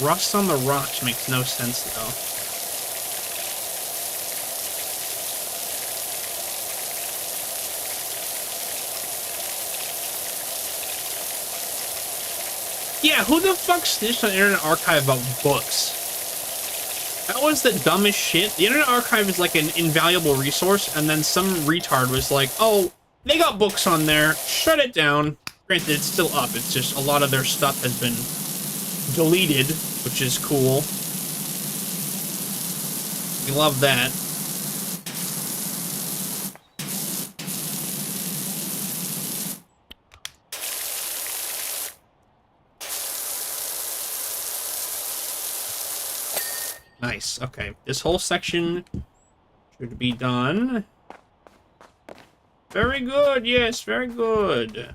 Rust on the rocks makes no sense, though. Yeah, who the fuck snitched on Internet Archive about books? That was the dumbest shit. The Internet Archive is like an invaluable resource, and then some retard was like, oh, they got books on there, shut it down. Granted, it's still up. It's just a lot of their stuff has been deleted, which is cool. We love that. Nice. Okay, this whole section should be done. Very good. Yes, very good.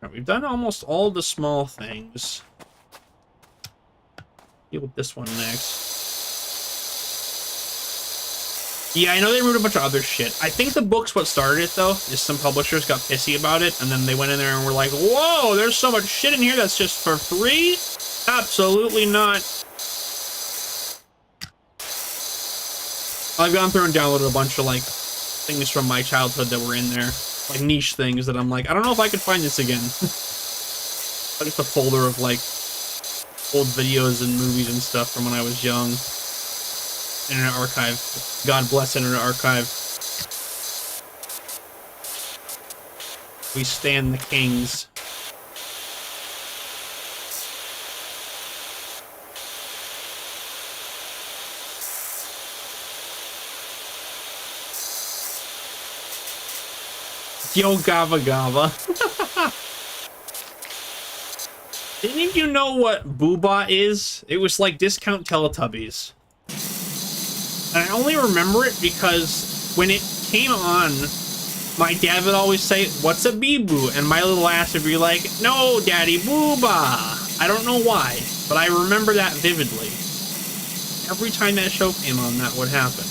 Right, we've done almost all the small things. Deal with this one next. Yeah, I know they removed a bunch of other shit. I think the book's what started it, though, is some publishers got pissy about it, and then they went in there and were like, whoa, there's so much shit in here that's just for free? Absolutely not. I've gone through and downloaded a bunch of, like, things from my childhood that were in there. Like, niche things that I'm like, I don't know if I could find this again. Just a folder of, like, old videos and movies and stuff from when I was young. Internet Archive. God bless Internet Archive. We stand the kings. Yo, Gava Gava. Didn't you know what Boobah is? It was like discount Teletubbies. And I only remember it because when it came on My dad would always say, "What's a bee-boo?" And my little ass would be like, "No, daddy, booba." I don't know why, but I remember that vividly. Every time that show came on, that would happen.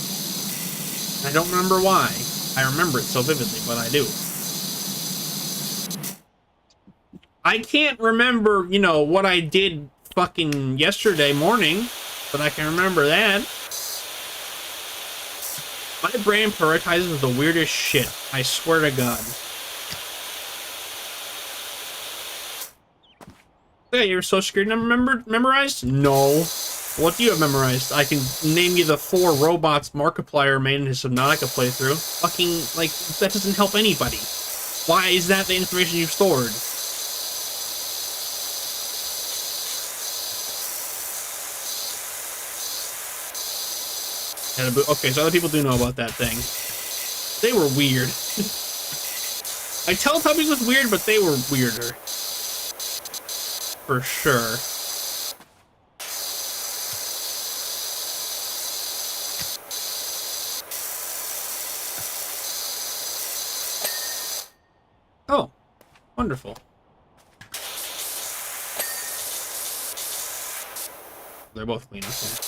I don't remember why. I remember it so vividly, but I do. I can't remember, you know, what I did fucking yesterday morning, but I can remember that. My brain prioritizes the weirdest shit. I swear to God. Hey, you're so scared number memorized? No. What do you have memorized? I can name you the 4 robots Markiplier made in his Subnautica playthrough. Fucking, like, that doesn't help anybody. Why is that the information you've stored? Okay, so other people do know about that thing. They were weird. Like, Teletubbies was weird, but they were weirder. For sure. Oh, wonderful. They're both clean, okay.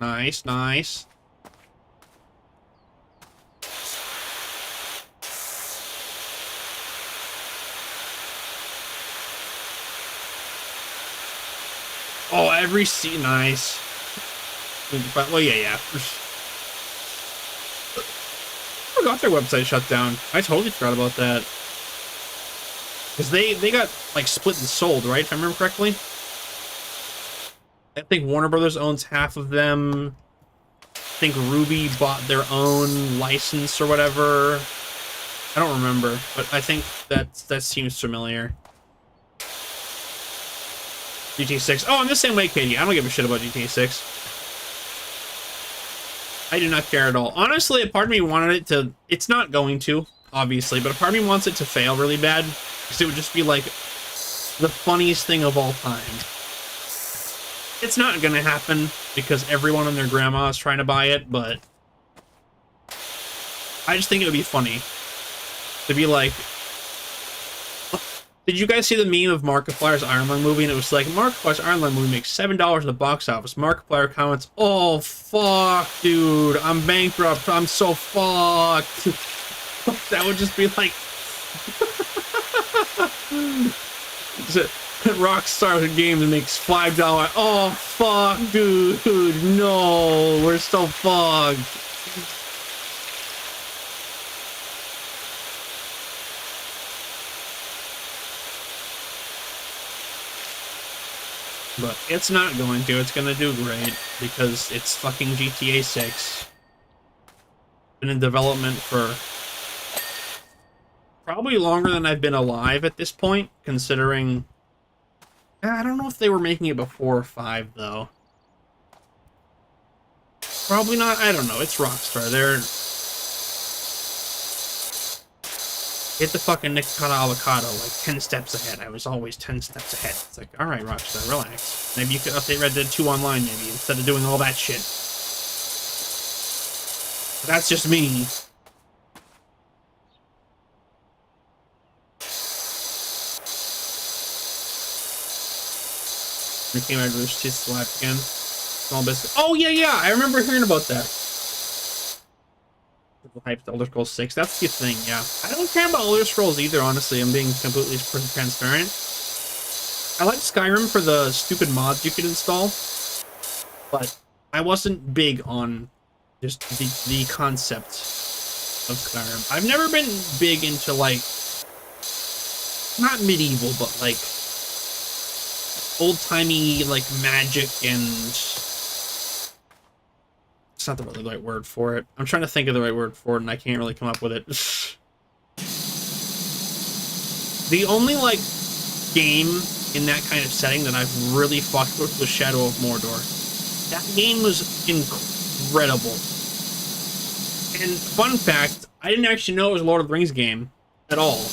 Nice, nice. Oh, every scene, nice. Well, yeah. I forgot their website shut down. I totally forgot about that. Because they got, like, split and sold, right? If I remember correctly. I think Warner Brothers owns half of them. I think Ruby bought their own license or whatever. I don't remember, but I think that seems familiar. GTA 6. Oh, I'm the same way, Katie. I don't give a shit about GTA 6. I do not care at all. Honestly, a part of me wanted it to... It's not going to, obviously, but a part of me wants it to fail really bad. Because it would just be, like, the funniest thing of all time. It's not gonna happen, because everyone and their grandma is trying to buy it, but... I just think it would be funny. To be like... Did you guys see the meme of Markiplier's Iron Man movie? And it was like, Markiplier's Iron Man movie makes $7 in the box office. Markiplier comments, "Oh, fuck, dude. I'm bankrupt. I'm so fucked." That would just be like... Rockstar Games makes $5. Oh, fuck, dude. No, we're so fucked. But it's not going to. It's gonna do great because it's fucking GTA 6. Been in development for probably longer than I've been alive at this point, considering... I don't know if they were making it before 5, though. Probably not. I don't know. It's Rockstar. They're... Hit the fucking Nikocado avocado like 10 steps ahead. I was always 10 steps ahead. It's like, alright, Rockstar, relax. Maybe you could update Red Dead 2 online, maybe, instead of doing all that shit. But that's just me. We came out of this to life again. Small biscuit. Oh, yeah, I remember hearing about that. Hyped Elder Scrolls 6. That's the thing, yeah. I don't care about Elder Scrolls either, honestly. I'm being completely transparent. I like Skyrim for the stupid mods you could install, but I wasn't big on just the concept of Skyrim. I've never been big into, like, not medieval, but, like, old-timey, like, magic and... It's not the right word for it. I'm trying to think of the right word for it, and I can't really come up with it. The only, like, game in that kind of setting that I've really fucked with was Shadow of Mordor. That game was incredible. And fun fact, I didn't actually know it was a Lord of the Rings game at all.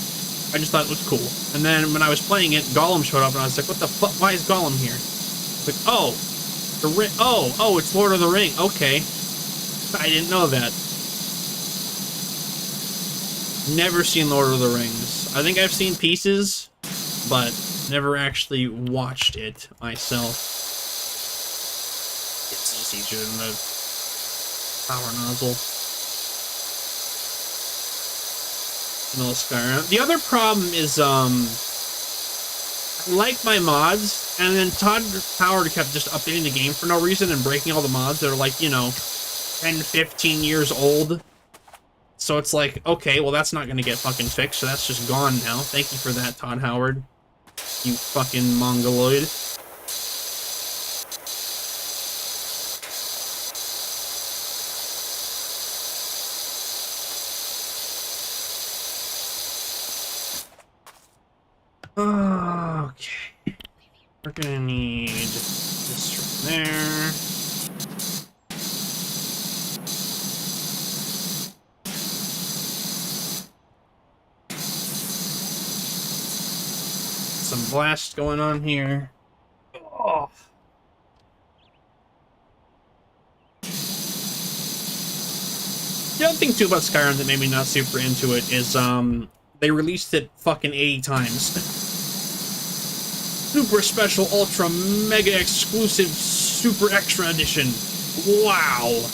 I I just thought it was cool. And then when I was playing it, Gollum showed up, and I was like, what the fuck? Why is Gollum here? Like, oh, the ring. Oh, it's Lord of the Ring. Okay. I didn't know that. Never seen Lord of the Rings. I think I've seen pieces, but never actually watched it myself. It's easier than the power nozzle. No Skyrim. The other problem is, I like my mods, and then Todd Howard kept just updating the game for no reason and breaking all the mods that are like, you know, 10, 15 years old. So it's like, okay, well, that's not going to get fucking fixed, so that's just gone now. Thank you for that, Todd Howard. You fucking mongoloid. Okay. We're gonna need this right there. Some blast going on here. Oh. The other thing too about Skyrim that made me not super into it is they released it fucking 80 times. Super special, ultra, mega exclusive, super extra edition. Wow.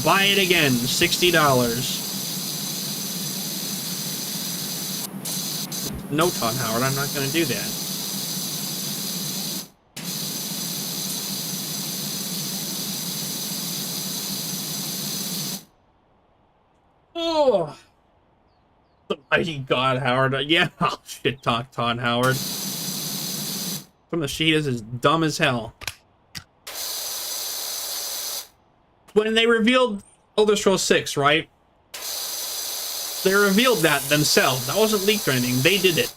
Buy it again, $60. No, Todd Howard, I'm not going to do that. Oh, the mighty God, Howard. Yeah, I'll shit talk Todd Howard. From the sheet is dumb as hell. When they revealed Elder Scrolls 6, right? They revealed that themselves. That wasn't leaked or anything. They did it.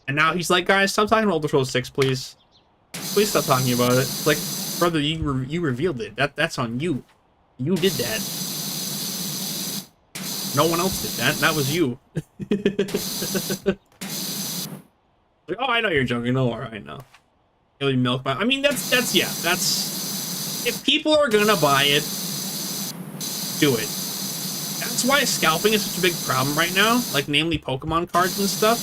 And now he's like, guys, stop talking about Elder Scrolls 6, please. Please stop talking about it. Like, brother, you revealed it. That's on you. You did that. No one else did that. That was you. Like, oh, I know you're joking. No, I know. It'll be milk. I mean, that's if people are gonna buy it, do it. That's why scalping is such a big problem right now, like namely Pokemon cards and stuff,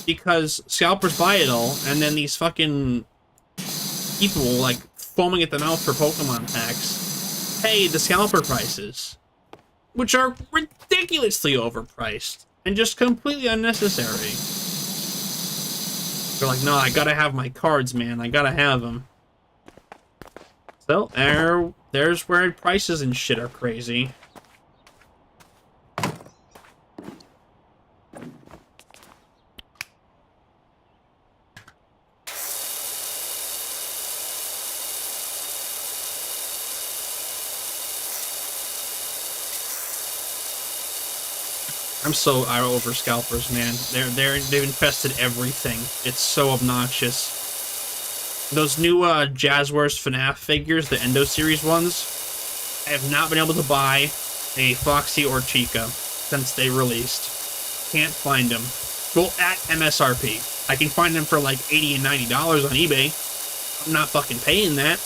because scalpers buy it all, and then these fucking people, like, foaming at the mouth for Pokemon packs, pay the scalper prices, which are ridiculously overpriced, and just completely unnecessary. They're like, no, I gotta have my cards, man, I gotta have them. So, there's where prices and shit are crazy. I'm so over scalpers, man. They've infested everything. It's so obnoxious. Those new Jazzwares FNAF figures, the Endo series ones, I have not been able to buy a Foxy or Chica since they released. Can't find them. Go at MSRP. I can find them for like $80 and $90 on eBay. I'm not fucking paying that.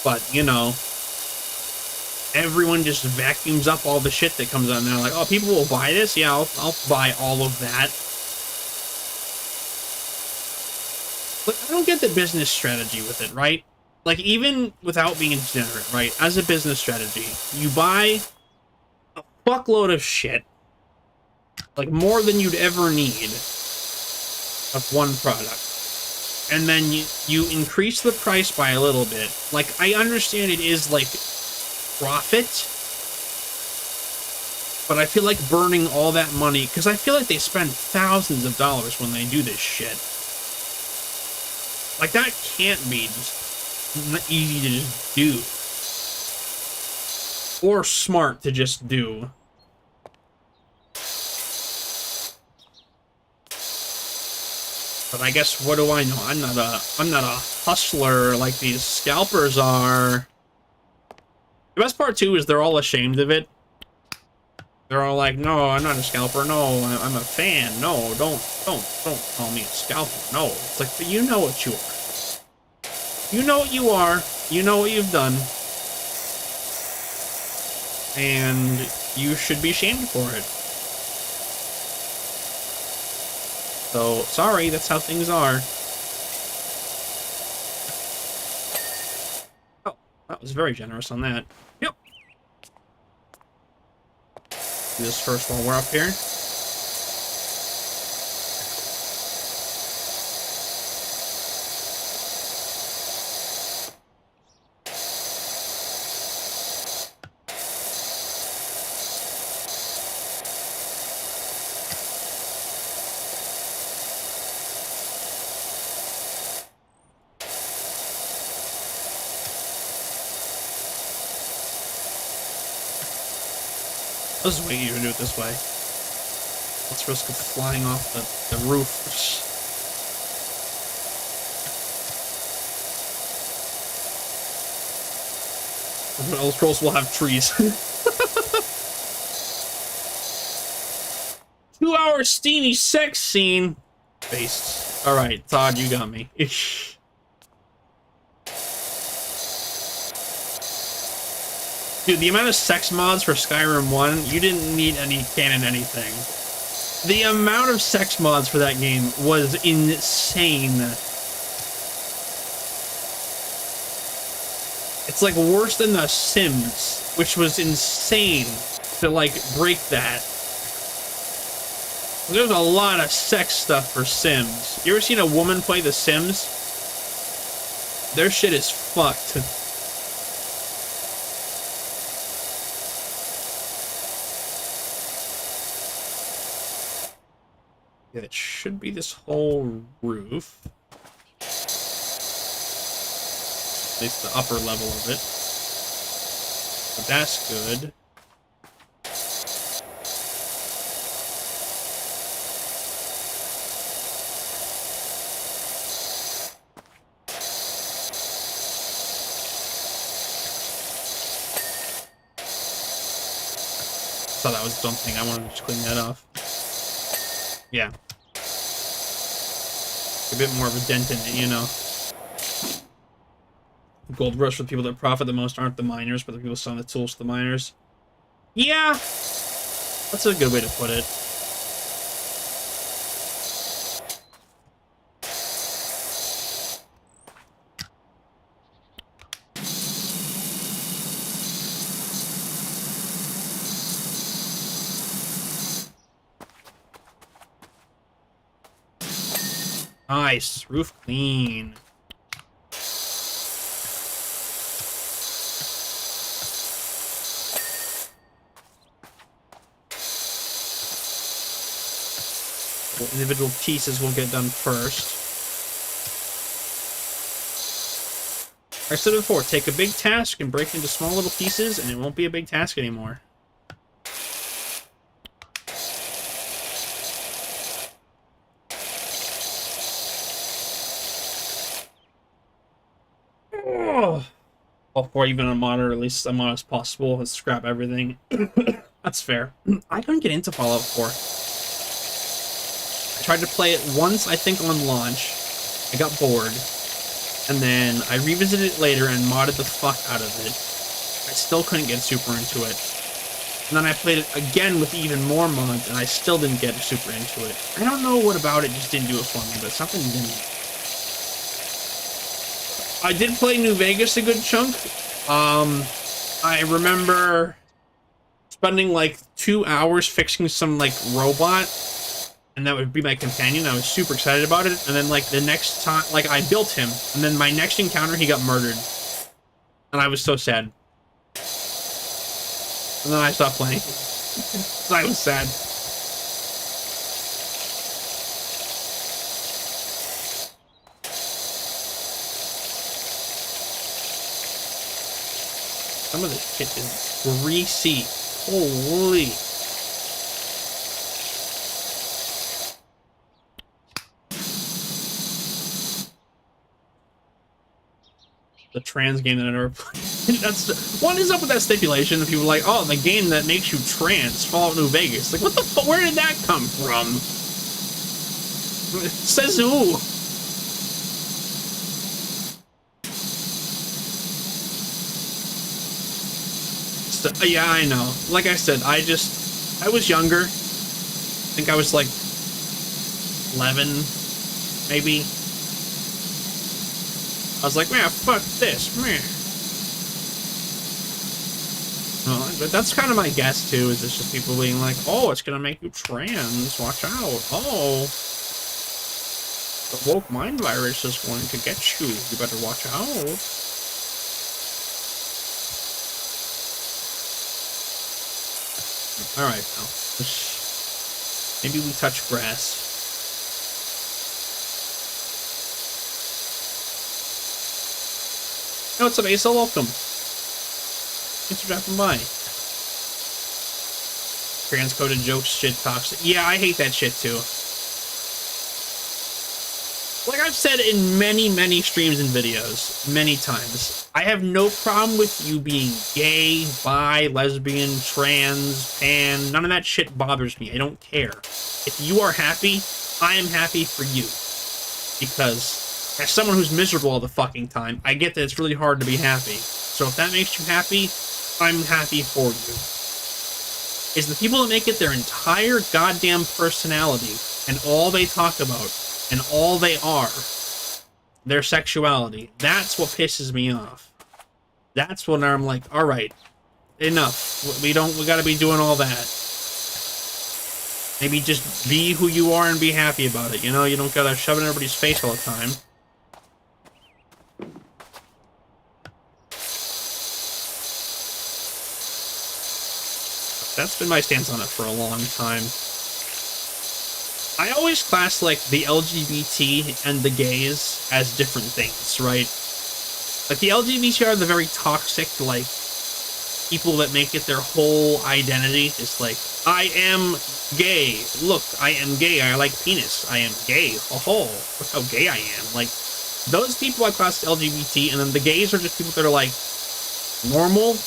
But, you know, everyone just vacuums up all the shit that comes out now. Like, oh, people will buy this? Yeah, I'll buy all of that. But I don't get the business strategy with it, right? Like, even without being degenerate, right? As a business strategy, you buy a fuckload of shit, like more than you'd ever need of one product. And then you increase the price by a little bit. Like, I understand it is, like, profit, but I feel like burning all that money, because I feel like they spend thousands of dollars when they do this shit. Like, that can't be just easy to just do. Or smart to just do. But I guess, what do I know? I'm not a hustler like these scalpers are. The best part, too, is they're all ashamed of it. They're all like, no, I'm not a scalper. No, I'm a fan. No, don't call me a scalper. No. It's like, but you know what you are. You know what you are. You know what you've done. And you should be shamed for it. So, sorry, that's how things are. Oh, that was very generous on that. Yep. Do this first while we're up here. This is way easier to do it this way. Let's risk of flying off the roof. Elder Scrolls will have trees. 2-hour steamy sex scene. Based. Alright, Todd, you got me. Dude, the amount of sex mods for Skyrim 1, you didn't need any canon anything. The amount of sex mods for that game was insane. It's like worse than The Sims, which was insane to like break that. There's a lot of sex stuff for Sims. You ever seen a woman play The Sims? Their shit is fucked. Yeah, it should be this whole roof. At least the upper level of it. But that's good. I thought that was dumping. I wanted to just clean that off. Yeah. A bit more of a dent in it, you know. Gold rush for the people that profit the most aren't the miners, but the people selling the tools to the miners. Yeah! That's a good way to put it. Nice. Roof clean. Well, individual pieces will get done first. I said it before, take a big task and break it into small little pieces, and it won't be a big task anymore. Before even unmod, or at least as mod as possible, and scrap everything. That's fair. I couldn't get into Fallout 4. I tried to play it once, I think, on launch. I got bored. And then I revisited it later and modded the fuck out of it. I still couldn't get super into it. And then I played it again with even more mods, and I still didn't get super into it. I don't know what about it just didn't do it for me, but something didn't. I did play New Vegas a good chunk. I remember spending like 2 hours fixing some like robot, and that would be my companion. I was super excited about it, and then like the next time, like I built him, and then my next encounter he got murdered, and I was so sad. And then I stopped playing. I was sad. Some of this shit is greasy. Holy. the trans game that I never played. That's what is up with that stipulation? If people are like, oh, the game that makes you trans, Fallout New Vegas. Like, what the fuck? Where did that come from? It says who? So, yeah, I know. Like I said, I was younger. I think I was like 11, maybe. I was like, man, fuck this, man. Well, but that's kind of my guess too. Is it's just people being like, oh, it's gonna make you trans. Watch out. Oh, the woke mind virus is going to get you. You better watch out. All right, now maybe we touch grass. Oh, what's up, Asa? Welcome. Thanks for dropping by. Transcoded jokes, shit toxic. Yeah, I hate that shit too. Like I've said in many, many streams and videos, many times, I have no problem with you being gay, bi, lesbian, trans, pan. None of that shit bothers me. I don't care. If you are happy, I am happy for you. Because as someone who's miserable all the fucking time, I get that it's really hard to be happy. So if that makes you happy, I'm happy for you. Is the people that make it their entire goddamn personality and all they talk about and all they are, their sexuality, that's what pisses me off. That's when I'm like, all right, enough. We gotta be doing all that. Maybe just be who you are and be happy about it, you know? You don't gotta shove it in everybody's face all the time. That's been my stance on it for a long time. I always class, like, the LGBT and the gays as different things, right? Like, the LGBT are the very toxic, like, people that make it their whole identity. It's like, I am gay. Look, I am gay. I like penis. I am gay. Oh, look how gay I am. Like, those people I class as LGBT, and then the gays are just people that are, like, normal,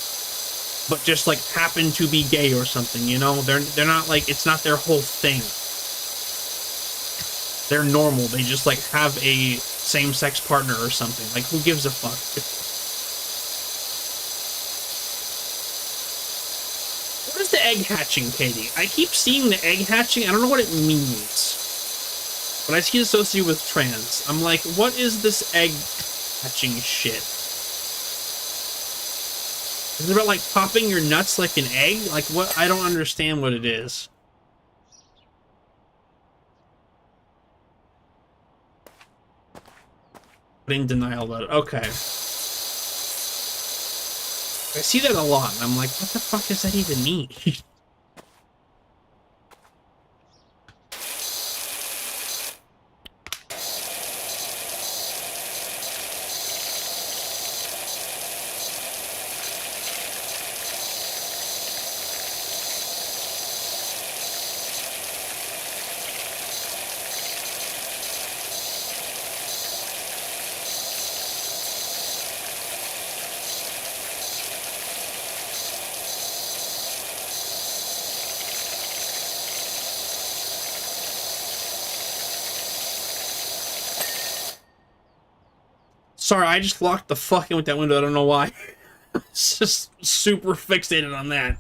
but just like happen to be gay or something, you know? They're not like, it's not their whole thing. They're normal. They just like have a same-sex partner or something. Like, who gives a fuck? What is the egg hatching, Katie? I keep seeing the egg hatching. I don't know what it means. But I see it associated with trans. I'm like, what is this egg hatching shit? Is it about, like, popping your nuts like an egg? Like, what? I don't understand what it is. In denial about it. Okay. I see that a lot, and I'm like, what the fuck does that even mean? Sorry, I just locked the fuck in with that window. I don't know why. It's just super fixated on that.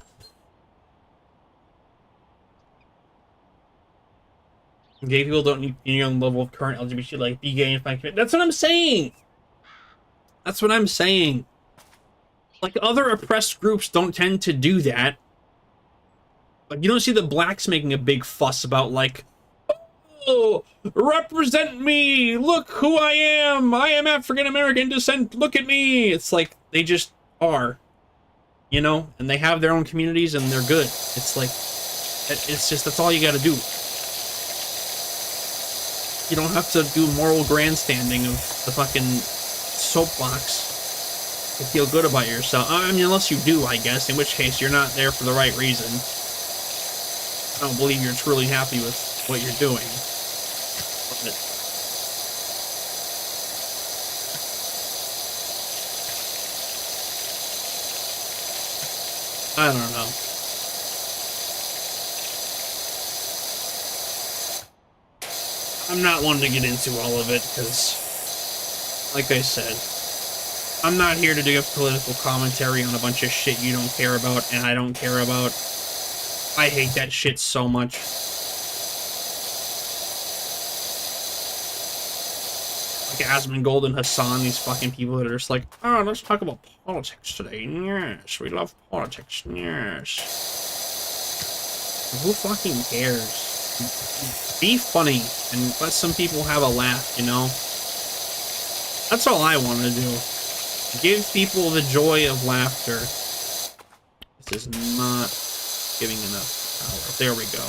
Gay people don't need your own level of current LGBT, like, be gay and find commitment. That's what I'm saying! That's what I'm saying. Like, other oppressed groups don't tend to do that. Like, you don't see the blacks making a big fuss about, like, oh, represent me! Look who I am! I am African-American descent! Look at me! It's like, they just are. You know? And they have their own communities and they're good. It's like, it's just, that's all you gotta do. You don't have to do moral grandstanding of the fucking soapbox to feel good about yourself. I mean, unless you do, I guess, in which case you're not there for the right reason. I don't believe you're truly happy with what you're doing. But I don't know. I'm not one to get into all of it, because, like I said, I'm not here to give political commentary on a bunch of shit you don't care about, and I don't care about. I hate that shit so much. Like Asmongold and Hassan, these fucking people that are just like, oh, let's talk about politics today. Yes, we love politics. Yes. Who fucking cares? Be funny and let some people have a laugh, you know? That's all I want to do. Give people the joy of laughter. This is not giving enough power. There we go.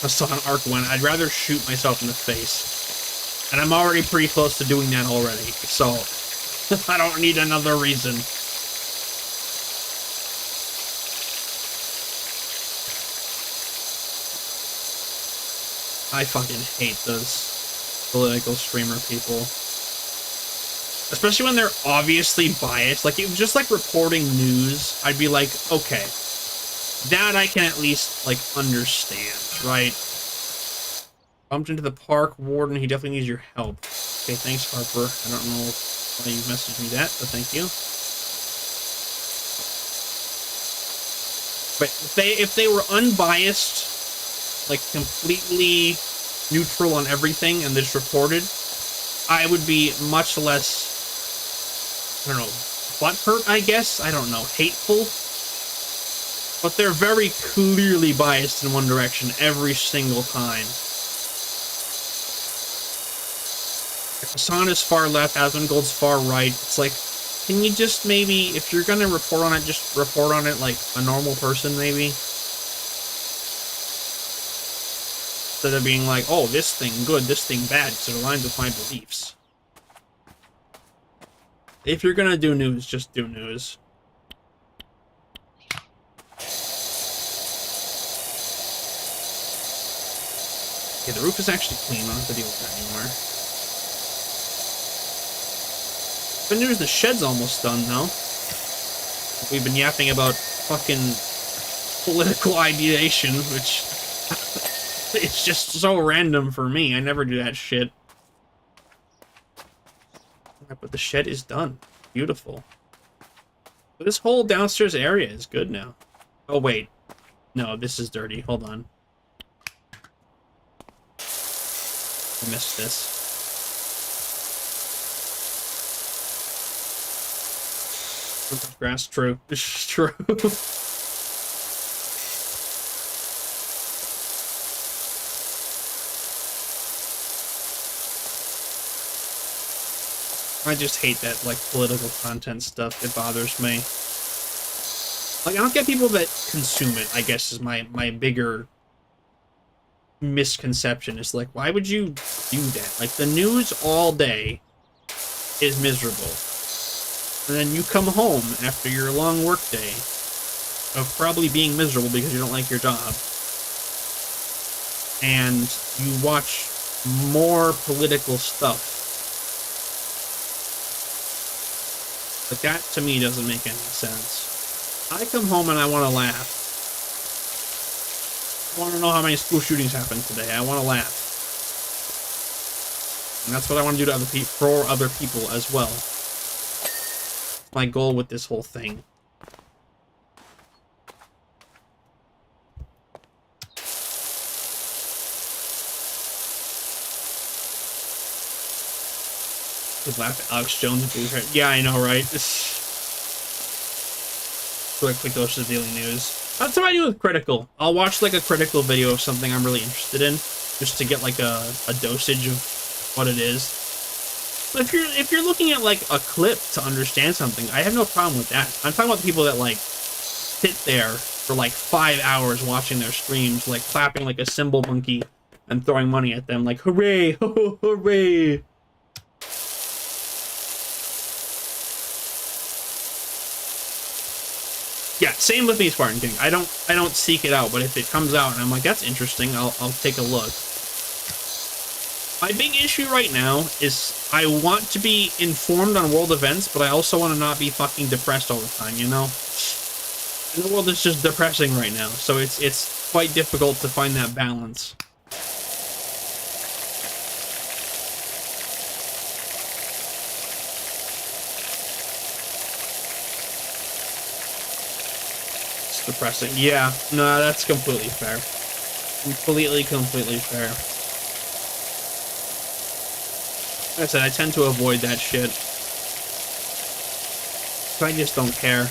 I saw an arc one. I'd rather shoot myself in the face. And I'm already pretty close to doing that already, so I don't need another reason. I fucking hate those political streamer people. Especially when they're obviously biased. Like, it was just like reporting news. I'd be like, okay, that I can at least, like, understand, right? Bumped into the park warden. He definitely needs your help. Okay, thanks, Harper. I don't know why you messaged me that, but thank you. But if they were unbiased, like completely neutral on everything and just reported, I would be much less, I don't know, butthurt, I guess? I don't know, hateful? But they're very clearly biased in one direction every single time. Hassan is far left, Asmongold's far right. It's like, can you just maybe, if you're gonna report on it, just report on it like a normal person, maybe? Instead of being like, oh, this thing good, this thing bad, because it aligns with my beliefs. If you're gonna do news, just do news. Okay, the roof is actually clean. I don't have to deal with that anymore. Good news, the shed's almost done, though. We've been yapping about fucking political ideation, which it's just so random for me. I never do that shit. But the shed is done. Beautiful. But this whole downstairs area is good now. Oh, wait. No, this is dirty. Hold on. I missed this. Grass, true. True. I just hate that, like, political content stuff. It bothers me. Like, I don't get people that consume it, I guess, is my bigger misconception. It's like, why would you do that? Like, the news all day is miserable. And then you come home after your long work day of probably being miserable because you don't like your job. And you watch more political stuff. But that, to me, doesn't make any sense. I come home and I want to laugh. I want to know how many school shootings happened today. I want to laugh. And that's what I want to do to other people, for other people as well. My goal with this whole thing. Just laugh at Alex Jones. Yeah, I know, right? So I quick goes to the Daily News. That's what I do with Critical. I'll watch like a Critical video of something I'm really interested in, just to get like a dosage of what it is. But if you're looking at like a clip to understand something, I have no problem with that. I'm talking about the people that like sit there for like 5 hours watching their streams, like clapping like a cymbal monkey and throwing money at them, like hooray, ho, hooray. Yeah, same with me, Spartan King. I don't seek it out, but if it comes out and I'm like, that's interesting, I'll take a look. My big issue right now is I want to be informed on world events, but I also want to not be fucking depressed all the time, you know? And the world is just depressing right now, so it's quite difficult to find that balance. It's depressing. Yeah, no, that's completely fair. Completely fair. Like I said, I tend to avoid that shit. I just don't care.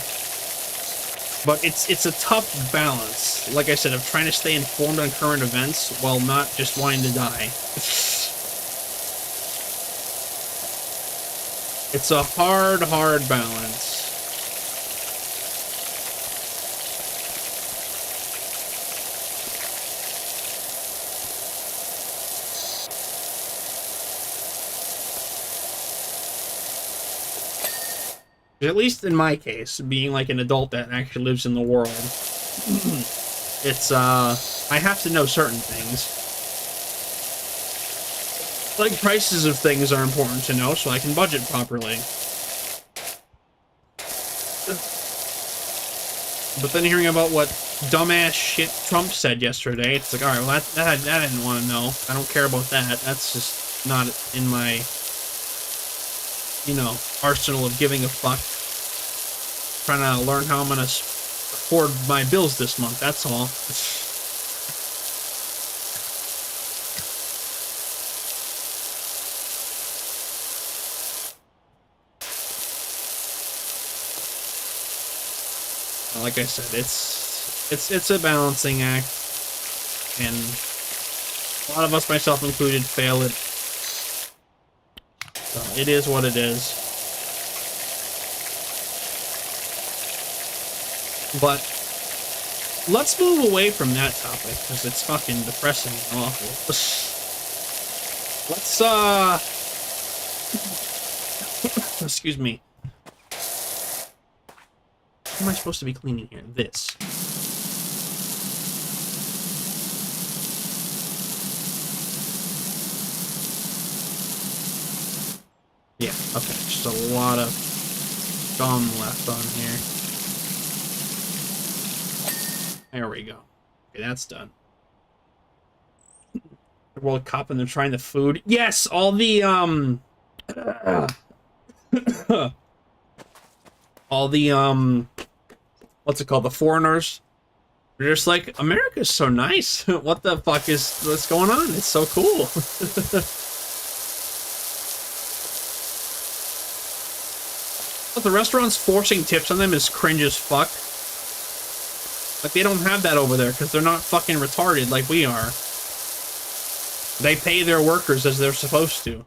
But it's a tough balance, like I said, of trying to stay informed on current events while not just wanting to die. It's a hard balance. At least in my case, being like an adult that actually lives in the world, it's, I have to know certain things. Like, prices of things are important to know so I can budget properly. But then hearing about what dumbass shit Trump said yesterday, it's like, alright, well, that I didn't want to know. I don't care about that. That's just not in my, you know, arsenal of giving a fuck. Trying to learn how I'm gonna afford my bills this month, that's all. Like I said, it's a balancing act, and a lot of us, myself included, fail it. So it is what it is. But let's move away from that topic because it's fucking depressing and awful. Let's excuse me. What am I supposed to be cleaning here? This. Yeah, okay, just a lot of gum left on here. There we go. Okay, that's done. The World Cup and they're trying the food. Yes, all the all the what's it called? The foreigners. They're just like, America's so nice. What the fuck is what's going on? It's so cool. But the restaurants forcing tips on them is cringe as fuck. Like, they don't have that over there because they're not fucking retarded like we are. They pay their workers as they're supposed to.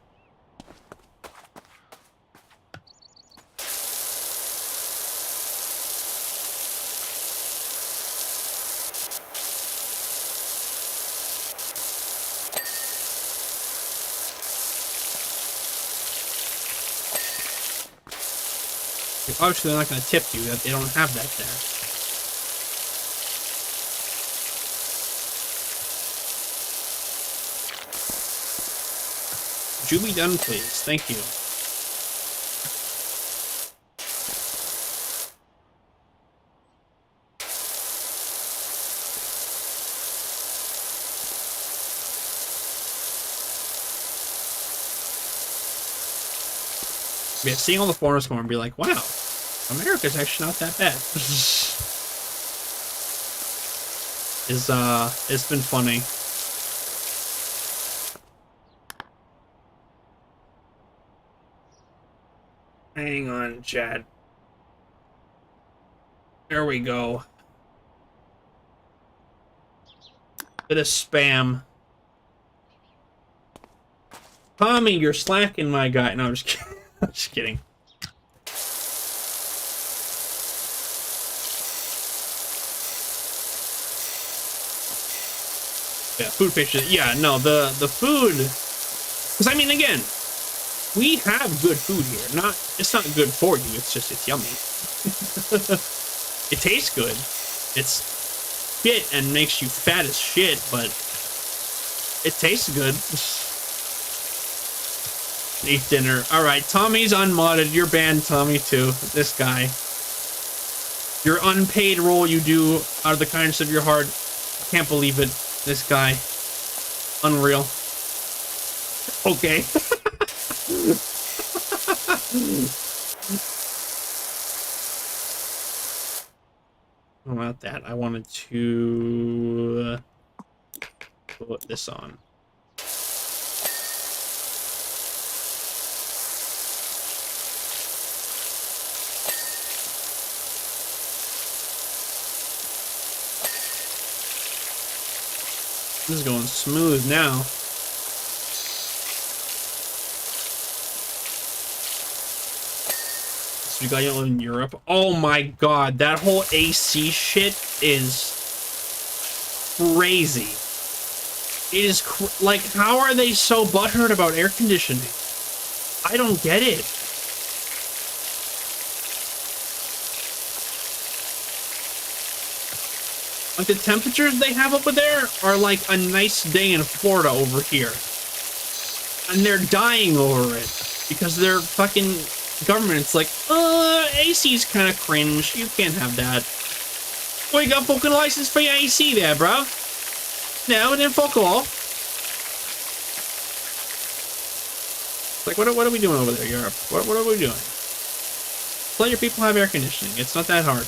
Obviously, they're not going to tip you. That they don't have that there. Would you be done, please? Thank you. Yeah, seeing all the foreigners come and be like, wow, America's actually not that bad. It's been funny. Hang on, Chad. There we go. Bit of spam. Tommy, you're slacking, my guy. No, I'm just kidding. I'm just kidding. Yeah, food pictures. Yeah, no, the food. Because I mean, again, we have good food here. It's not good for you. It's just it's yummy. It tastes good. It's shit and makes you fat as shit, but it tastes good. Eat dinner. Alright, Tommy's unmodded. You're banned, Tommy, too. This guy. Your unpaid role you do out of the kindness of your heart. Can't believe it. This guy. Unreal. Okay. How about that? I wanted to put this on. This is going smooth now. So you got you in Europe. Oh my god, that whole AC shit is crazy. It is like, how are they so butthurt about air conditioning? I don't get it. Like, the temperatures they have over there are like a nice day in Florida over here. And they're dying over it. Because their fucking government's like, AC's kind of cringe. You can't have that. Well, you got fucking license for your AC there, bro. No, then fuck off. Like, what are we doing over there, Europe? What are we doing? Let your people have air conditioning. It's not that hard.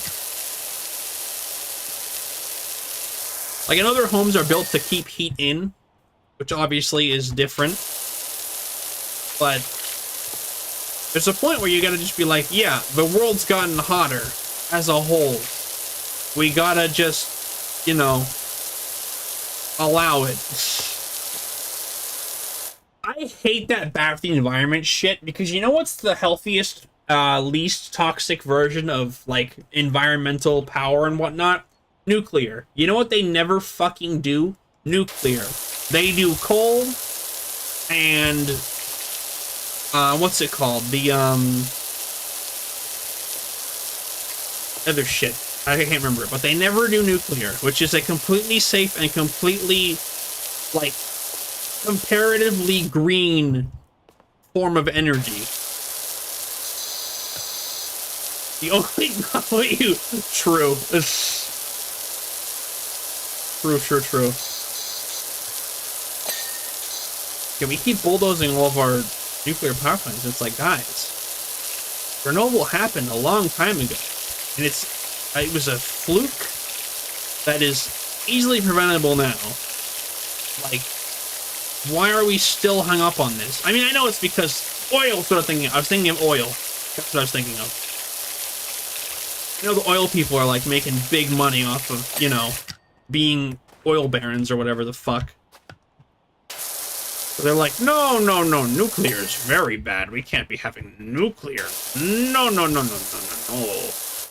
Like, I know their homes are built to keep heat in, which obviously is different. But there's a point where you gotta just be like, yeah, the world's gotten hotter as a whole. We gotta just, you know, allow it. I hate that bad for the environment shit, because you know what's the healthiest, least toxic version of, like, environmental power and whatnot? Nuclear. You know what they never fucking do? Nuclear. They do coal and what's it called? The other shit. I can't remember it, but they never do nuclear, which is a completely safe and completely, like, comparatively green form of energy. The only true. True. Yeah, we keep bulldozing all of our nuclear power plants. It's like, guys, Chernobyl happened a long time ago, and it was a fluke that is easily preventable now. Like, why are we still hung up on this? I mean, I know it's because oil sort of thinking. I was thinking of oil. That's what I was thinking of. You know, the oil people are like making big money off of, you know, being oil barons or whatever the fuck. So they're like, no, nuclear is very bad. We can't be having nuclear. No.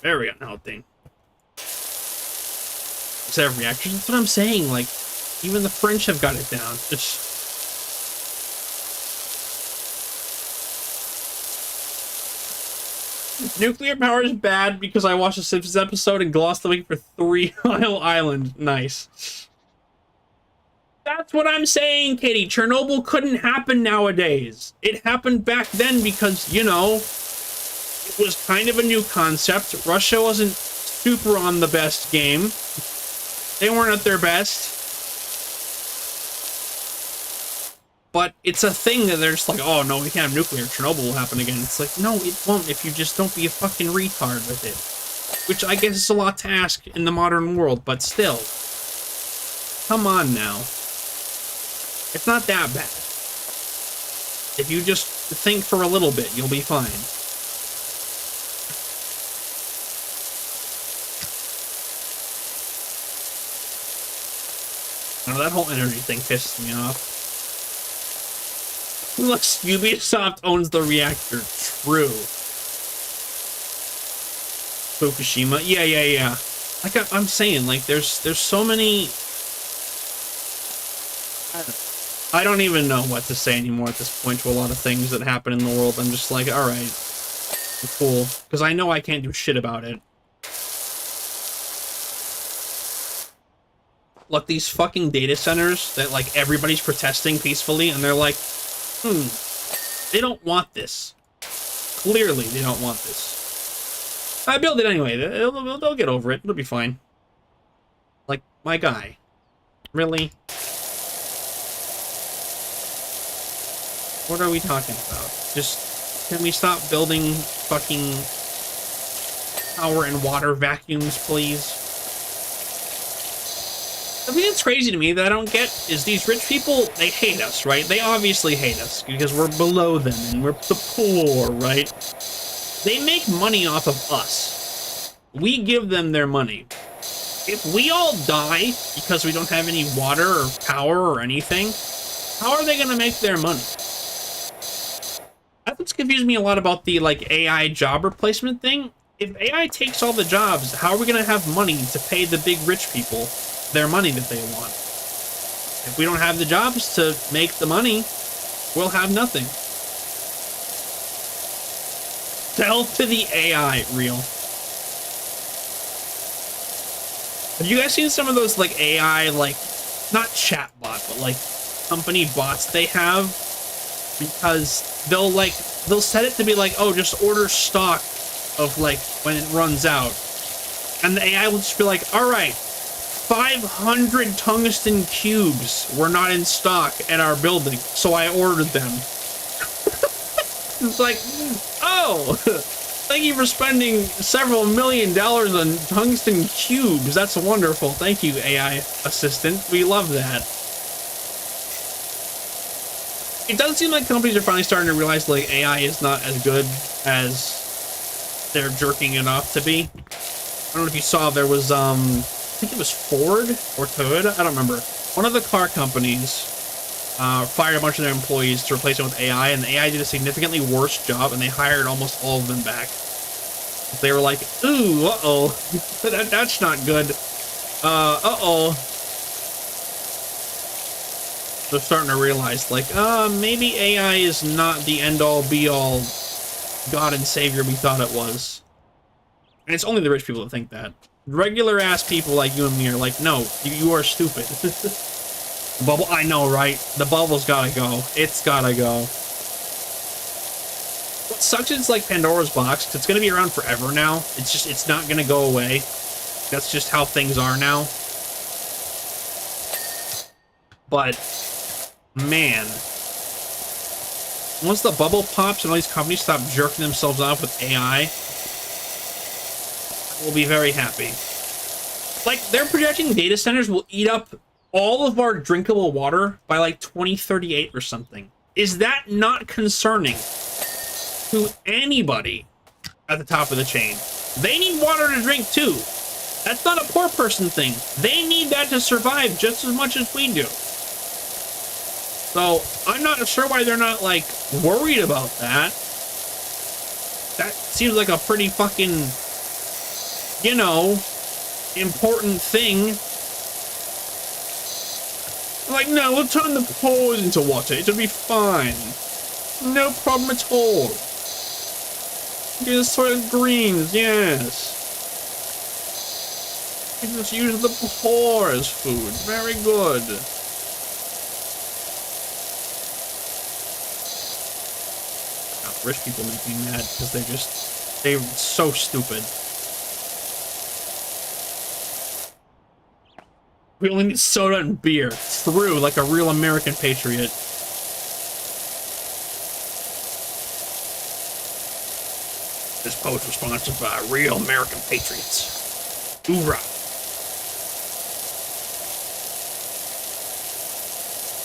Very unhealthy. Is that a reaction? That's what I'm saying. Like, even the French have got it down. It's... Nuclear power is bad because I watched a Simpsons episode and glossed the week for 3 Mile Island. Nice. That's what I'm saying, Katie. Chernobyl couldn't happen nowadays. It happened back then because, you know, it was kind of a new concept. Russia wasn't super on the best game. They weren't at their best. But it's a thing that they're just like, oh no, we can't have nuclear. Chernobyl will happen again. It's like, no, it won't if you just don't be a fucking retard with it. Which I guess is a lot to ask in the modern world, but still. Come on now. It's not that bad. If you just think for a little bit, you'll be fine. Now that whole energy thing pisses me off. Look, Ubisoft owns the reactor. True. Fukushima. Yeah. Like I'm saying, like there's so many. I don't even know what to say anymore at this point to a lot of things that happen in the world. I'm just like, all right, cool, because I know I can't do shit about it. Look, these fucking data centers that like everybody's protesting peacefully, and they're like, They don't want this. Clearly, they don't want this. I build it anyway. They'll get over it. It'll be fine. Like, my guy. Really? What are we talking about? Just, can we stop building fucking power and water vacuums, please? The thing that's crazy to me that I don't get is these rich people, they hate us, right? They obviously hate us because we're below them and we're the poor, right? They make money off of us. We give them their money. If we all die because we don't have any water or power or anything, how are they going to make their money? That's what's confused me a lot about the like AI job replacement thing. If AI takes all the jobs, how are we going to have money to pay the big rich people their money that they want? If we don't have the jobs to make the money, we'll have nothing. Tell to the AI, real. Have you guys seen some of those like AI, like not chatbot, but like company bots they have? Because they'll set it to be like, oh, just order stock of like when it runs out, and the AI will just be like, all right, 500 tungsten cubes were not in stock at our building, so I ordered them. It's like, oh, thank you for spending several $1 million on tungsten cubes. That's wonderful. Thank you, AI assistant. We love that. It does seem like companies are finally starting to realize like AI is not as good as they're jerking it off to be. I don't know if you saw, there was I think it was Ford or Toyota, I don't remember. One of the car companies fired a bunch of their employees to replace them with AI, and the AI did a significantly worse job, and they hired almost all of them back. They were like, ooh, uh-oh, that's not good. Uh-oh. They're starting to realize, like, maybe AI is not the end-all, be-all God and Savior we thought it was. And it's only the rich people that think that. Regular-ass people like you and me are like, no, you are stupid. The bubble, I know, right? The bubble's gotta go. It's gotta go. What sucks is, like, Pandora's box, 'cause it's gonna be around forever now. It's not gonna go away. That's just how things are now. But, man, once the bubble pops and all these companies stop jerking themselves off with AI, we'll be very happy. Like, they're projecting data centers will eat up all of our drinkable water by like 2038 or something. Is that not concerning to anybody at the top of the chain? They need water to drink too. That's not a poor person thing. They need that to survive just as much as we do. So I'm not sure why they're not like worried about that. That seems like a pretty fucking, you know, important thing. Like, no, we'll turn the pores into water. It'll be fine. No problem at all. Do the soil greens, yes. You just use the pores food. Very good. Rich people make me mad because they're so stupid. We only need soda and beer. True, like a real American patriot. This post was sponsored by real American patriots. Hoorah.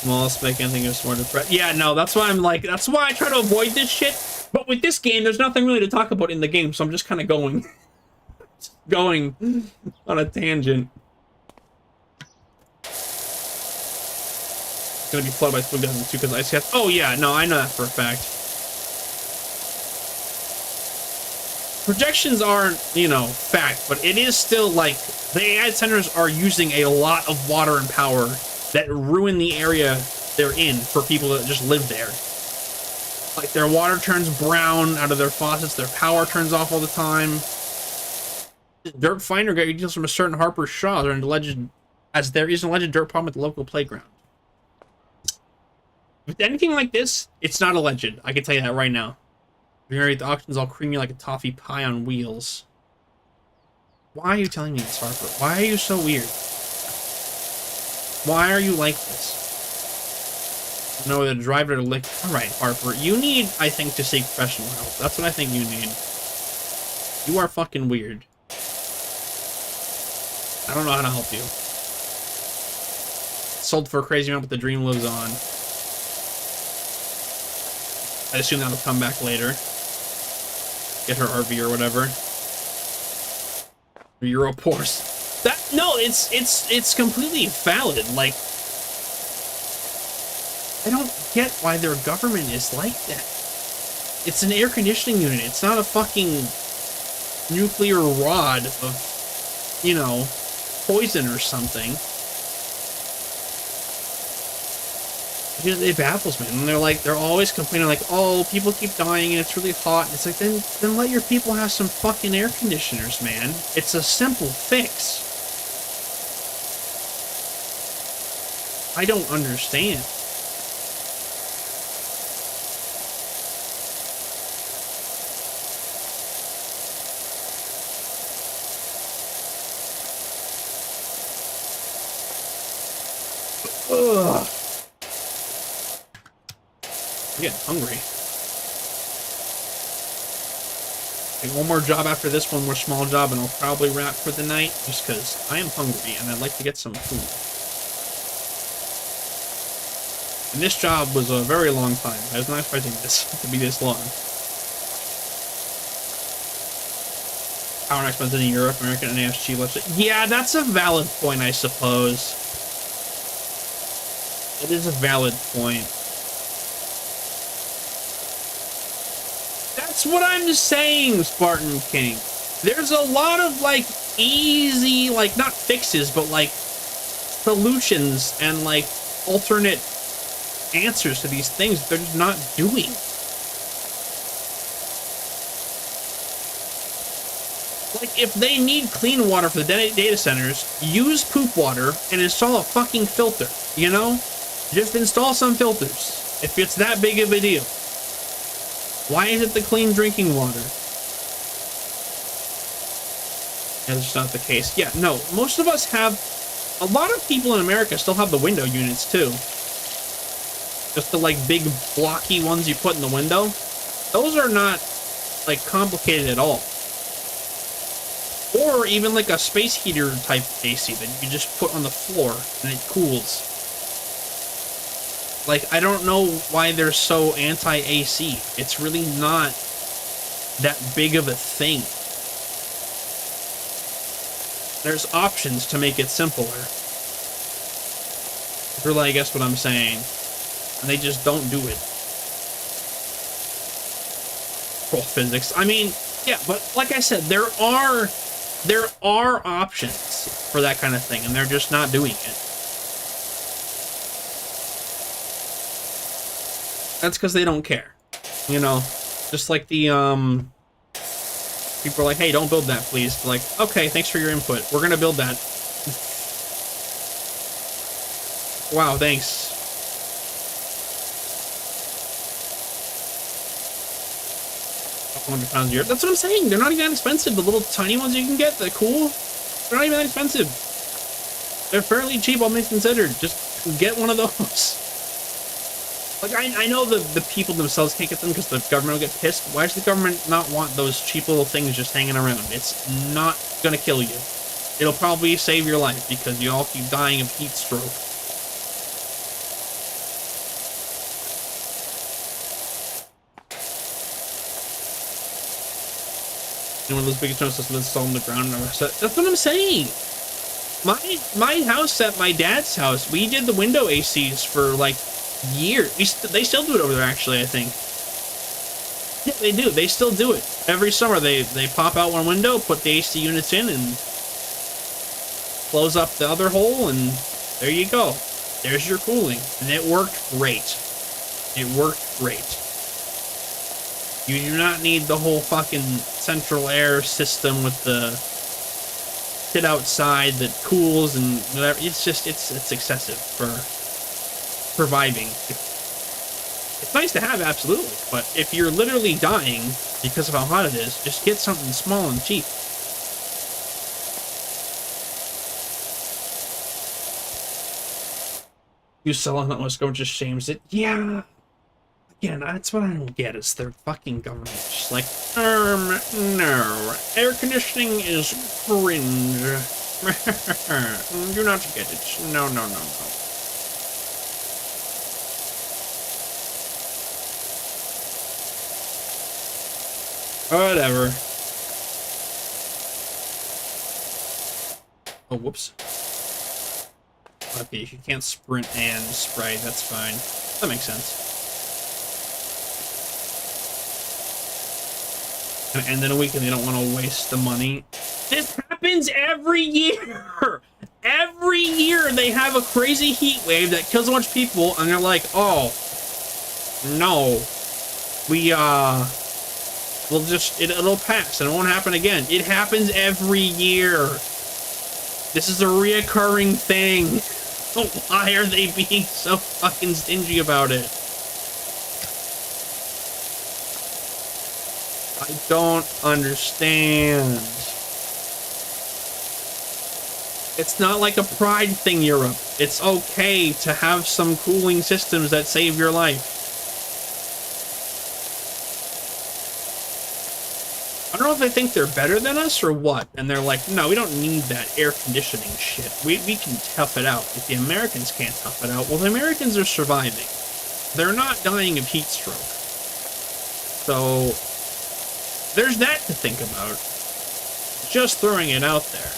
Well, let's make anything as smart as yeah, no, that's why I'm like, that's why I try to avoid this shit. But with this game, there's nothing really to talk about in the game, so I'm just kind of going on a tangent. It's gonna be flooded by Spoon 2002 because Ice Cats. Oh yeah, no, I know that for a fact. Projections aren't, you know, fact, but it is still like the AI centers are using a lot of water and power that ruin the area they're in for people that just live there. Like, their water turns brown out of their faucets, their power turns off all the time. Dirt Finder got details from a certain Harper Shaw, as there is an alleged dirt problem at the local playground. With anything like this, it's not a legend. I can tell you that right now. The auction's all creamy like a toffee pie on wheels. Why are you telling me this, Harper? Why are you so weird? Why are you like this? No, the driver to lick. Alright, Harper. You need, I think, to seek professional help. That's what I think you need. You are fucking weird. I don't know how to help you. Sold for a crazy amount, but the dream lives on. I assume that'll come back later. Get her RV or whatever. Euro Porsche. That no, it's completely valid. Like, I don't get why their government is like that. It's an air conditioning unit. It's not a fucking nuclear rod of, you know, poison or something. It baffles me. And they're always complaining like, oh, people keep dying and it's really hot. And it's like, then let your people have some fucking air conditioners, man. It's a simple fix. I don't understand. Ugh. I'm getting hungry. Take one more job after this, one more small job, and I'll probably wrap for the night, just because I am hungry and I'd like to get some food. And this job was a very long time. I was not expecting this to be this long. Power expenses in Europe, American and ASG website. Yeah, that's a valid point, I suppose. It is a valid point. That's what I'm saying, Spartan King. There's a lot of, like, easy, like, not fixes, but, like, solutions and, like, alternate answers to these things they're just not doing. Like, if they need clean water for the data centers, use poop water and install a fucking filter, you know? Just install some filters, if it's that big of a deal. Why is it the clean drinking water? That's just not the case. Yeah, no, most of us have, a lot of people in America still have the window units too. Just the, like, big blocky ones you put in the window. Those are not, like, complicated at all. Or even like a space heater type AC that you just put on the floor and it cools. Like, I don't know why they're so anti-AC. It's really not that big of a thing. There's options to make it simpler. Really, I guess what I'm saying. And they just don't do it. Control physics. I mean, yeah, but like I said, there are options for that kind of thing, and they're just not doing it. That's because they don't care. You know, just like the, people are like, hey, don't build that, please. They're like, okay, thanks for your input. We're gonna build that. Wow, thanks. £100 a year. That's what I'm saying. They're not even that expensive. The little tiny ones you can get, they're cool. They're not even that expensive. They're fairly cheap, all things considered. Just get one of those. Like, I know the people themselves can't get them because the government will get pissed. Why does the government not want those cheap little things just hanging around? It's not gonna kill you. It'll probably save your life because you all keep dying of heat stroke. One of those big snow systems installed on the ground. That's what I'm saying. My house at my dad's house, we did the window ACs for like years. They still do it over there, actually, I think. Yeah, they do. They still do it. Every summer they pop out one window, put the AC units in, and close up the other hole, and there you go. There's your cooling. And it worked great. It worked great. You do not need the whole fucking central air system with the shit outside that cools and whatever. It's just, it's excessive for surviving. It's nice to have, absolutely, but if you're literally dying because of how hot it is, just get something small and cheap. You selling that Let's Go just shames it. Yeah. Again, that's what I don't get, is their fucking government. Just like, no. Air conditioning is cringe. Do not get it. No, no, no, no. Whatever. Oh, whoops. Okay, you can't sprint and spray, that's fine. That makes sense. And end in a week and they don't want to waste the money. This happens every year! Every year they have a crazy heat wave that kills a bunch of people, and they're like, oh, no. We'll just, it'll pass and it won't happen again. It happens every year. This is a reoccurring thing. Why are they being so fucking stingy about it? I don't understand. It's not like a pride thing, Europe. It's okay to have some cooling systems that save your life. I don't know if they think they're better than us or what, and they're like, no, we don't need that air conditioning shit. We can tough it out. If the Americans can't tough it out, well, the Americans are surviving. They're not dying of heat stroke. So, there's that to think about. Just throwing it out there.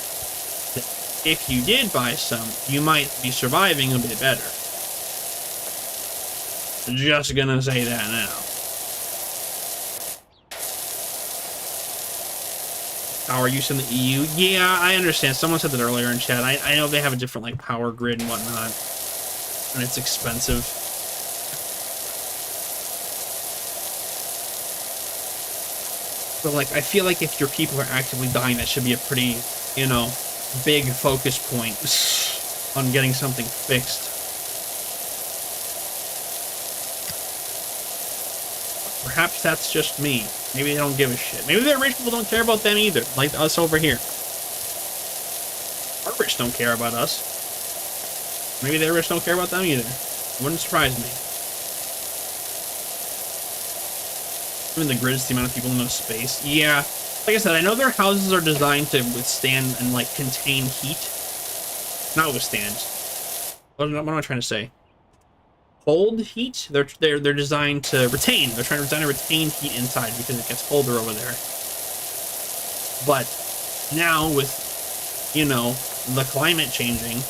If you did buy some, you might be surviving a bit better. Just gonna say that now. Power use in the EU? Yeah, I understand. Someone said that earlier in chat. I know they have a different, like, power grid and whatnot. And it's expensive. But, like, I feel like if your people are actively dying, that should be a pretty, you know, big focus point on getting something fixed. Perhaps that's just me. Maybe they don't give a shit. Maybe the rich people don't care about them either, like us over here. Our rich don't care about us. Maybe their rich don't care about them either. Wouldn't surprise me. Even the grid's the amount of people in no space. Yeah. Like I said, I know their houses are designed to withstand and, like, contain heat. Not withstand. What am I trying to say? Hold heat. They're designed to retain. They're trying to retain heat inside because it gets colder over there. But now with, you know, the climate changing,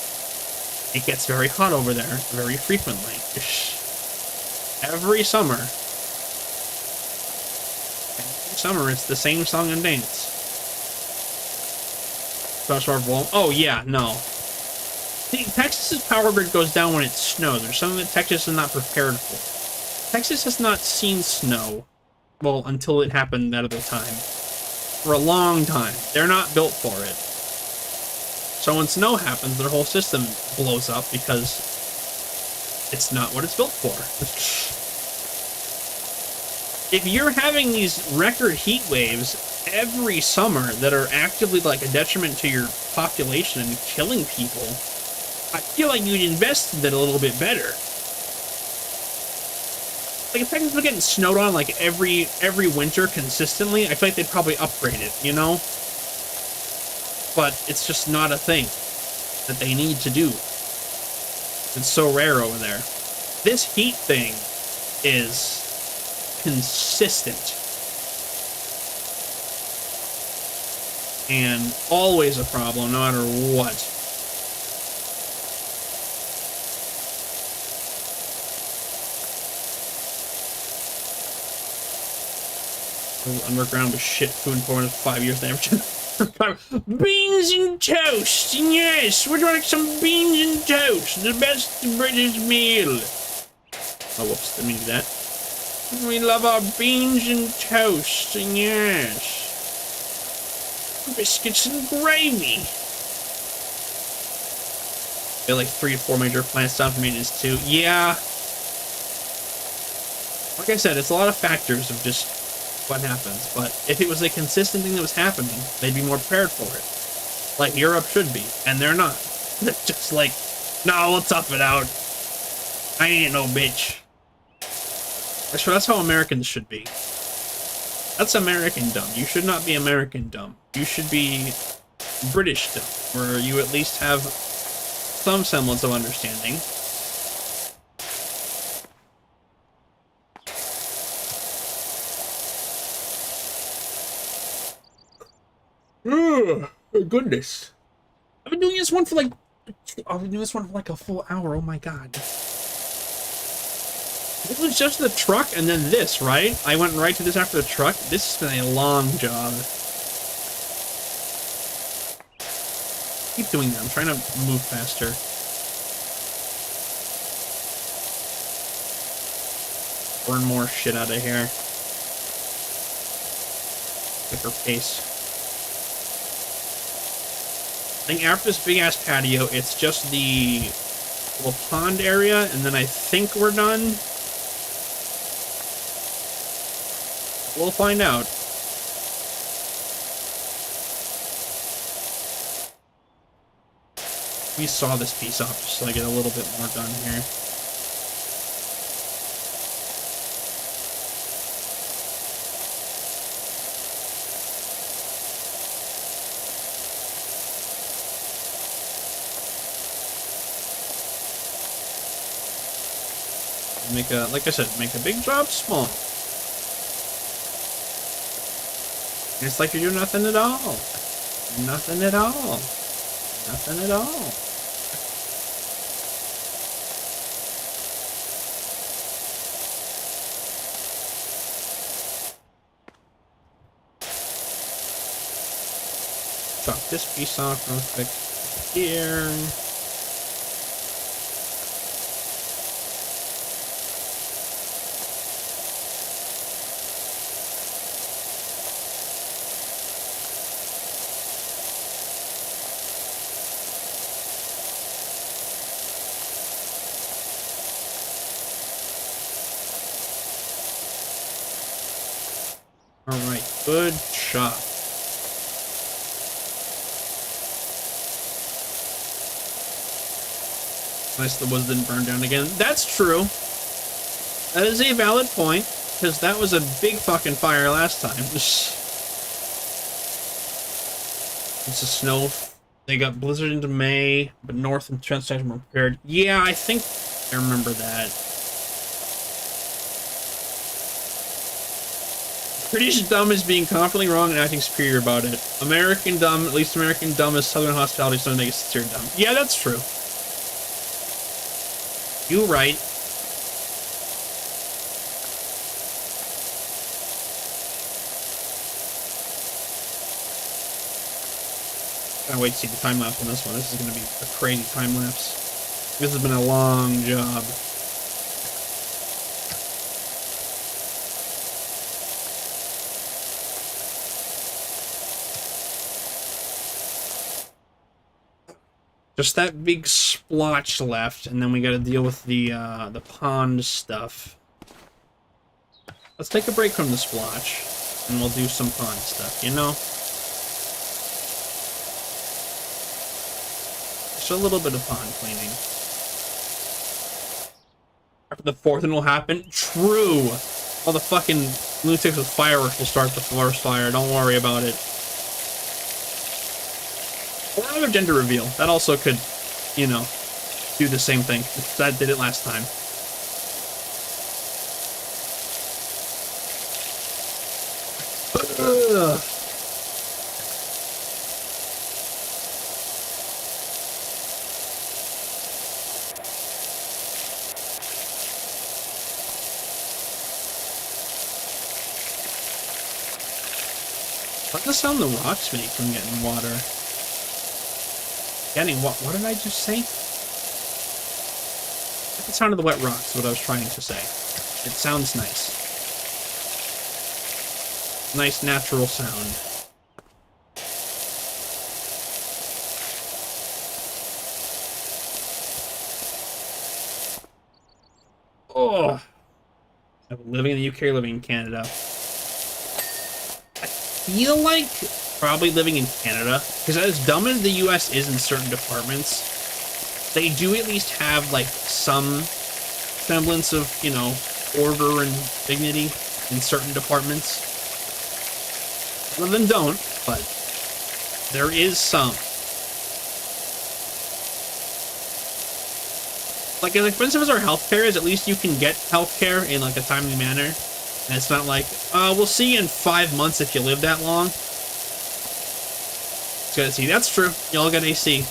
it gets very hot over there very frequently. Every summer. Every summer it's the same song and dance. Oh yeah, no. Texas's power grid goes down when it snows. There's something that Texas is not prepared for. Texas has not seen snow, well, until it happened that other time. For a long time. They're not built for it. So when snow happens, their whole system blows up because it's not what it's built for. If you're having these record heat waves every summer that are actively, like, a detriment to your population and killing people, I feel like you'd invest in it a little bit better. Like, if Texas was getting snowed on, like, every winter consistently, I feel like they'd probably upgrade it, you know? But it's just not a thing that they need to do. It's so rare over there. This heat thing is consistent. And always a problem, no matter what. Underground with shit food for 5 years now. Beans and toast! Yes! Would you like some beans and toast? The best British meal! Oh, whoops, didn't mean to do that. We love our beans and toast, yes. Biscuits and gravy. There are like 3 or 4 major plants down for maintenance too. Yeah. Like I said, it's a lot of factors of just what happens, but if it was a consistent thing that was happening, they'd be more prepared for it. Like Europe should be, and they're not. They're just like, no, we'll tough it out. I ain't no bitch. That's how Americans should be. That's American dumb. You should not be American dumb. You should be British dumb, where you at least have some semblance of understanding. Oh, goodness. I've been doing this one for like a full hour. Oh my god. It was just the truck and then this, right? I went right to this after the truck. This has been a long job. Keep doing that. I'm trying to move faster. Burn more shit out of here. Quicker pace. I think after this big ass patio, it's just the little pond area, and then I think we're done. We'll find out. We saw this piece off just so I get a little bit more done here. Make a, like I said, make a big job small. It's like you're doing nothing at all. Nothing at all. Nothing at all. Chop this piece off real quick here. Alright, good shot. Nice the woods didn't burn down again. That's true. That is a valid point, because that was a big fucking fire last time. It's a snow. They got blizzard into May, but north and transportation were prepared. Yeah, I think I remember that. British dumb is being confidently wrong and acting superior about it. American dumb, at least American dumb, is Southern hospitality, so they get sincere dumb. Yeah, that's true. You right. Can't wait to see the time lapse on this one. This is going to be a crazy time lapse. This has been a long job. Just that big splotch left, and then we got to deal with the pond stuff. Let's take a break from the splotch, and we'll do some pond stuff, you know? Just a little bit of pond cleaning. After the fourth one will happen? True! All the fucking lunatics with fireworks will start the forest fire, don't worry about it. Or another gender reveal. That also could, you know, do the same thing. That did it last time. Ugh. What's the sound the rocks make from getting water? Getting what? What did I just say? The sound of the wet rocks is what I was trying to say. It sounds nice. Nice natural sound. Oh. Living in the UK or living in Canada? I feel like probably living in Canada, because as dumb as the US is in certain departments, they do at least have like some semblance of, you know, order and dignity in certain departments. Some of them don't, but there is some. Like, as expensive as our healthcare is, at least you can get healthcare in like a timely manner. And it's not like, we'll see you in 5 months if you live that long. It's good to see. That's true. Y'all got AC.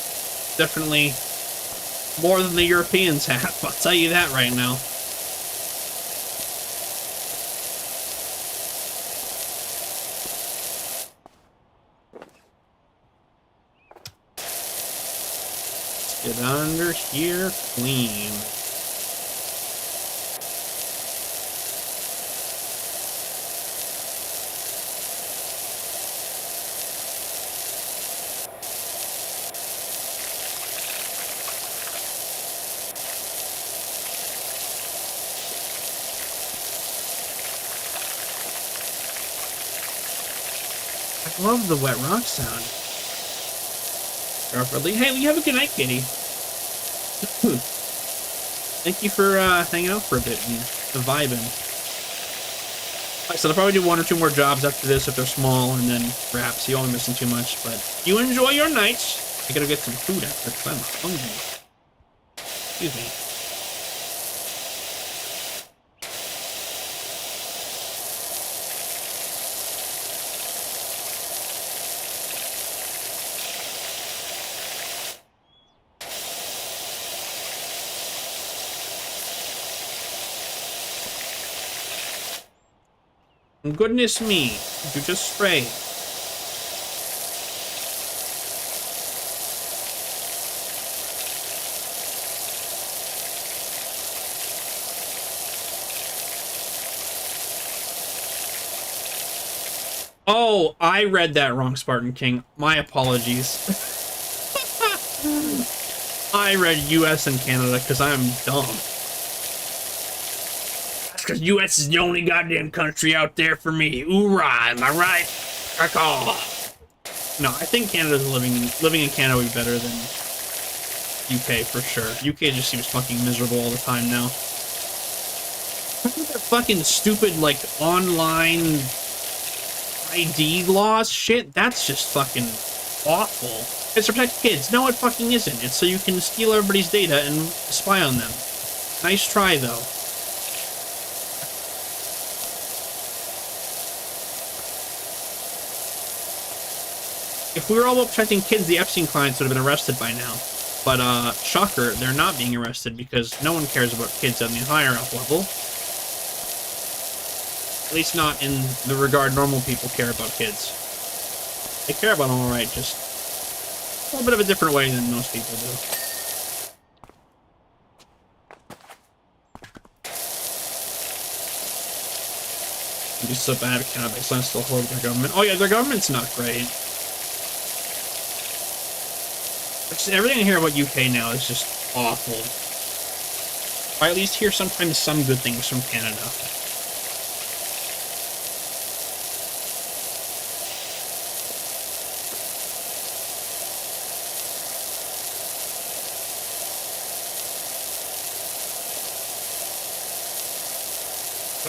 Definitely more than the Europeans have. I'll tell you that right now. Get under here clean. I love the wet rock sound. Hey, you have a good night, kitty. Thank you for hanging out for a bit and vibing. Like I said, I'll probably do 1 or 2 more jobs after this if they're small, and then wrap, so you won't be missing too much. But you enjoy your nights. I gotta get some food after because I'm hungry. Excuse me. Goodness me, you just spray. Oh, I read that wrong, Spartan King. My apologies. I read US and Canada because I'm dumb. Because US is the only goddamn country out there for me. Hoorah, am I right? No, I think Canada's living in Canada would be better than UK for sure. UK just seems fucking miserable all the time now. That fucking stupid, like, online ID laws shit, that's just fucking awful. It's to protect kids. No, it fucking isn't. It's so you can steal everybody's data and spy on them. Nice try, though. If we were all about protecting kids, the Epstein clients would have been arrested by now. But, shocker, they're not being arrested because no one cares about kids on the higher up level. At least not in the regard normal people care about kids. They care about them alright, just a little bit of a different way than most people do. I'm just so bad at cannabis, I'm still horrible with their government. Oh yeah, their government's not great. Everything I hear about UK now is just awful. I at least hear sometimes some good things from Canada.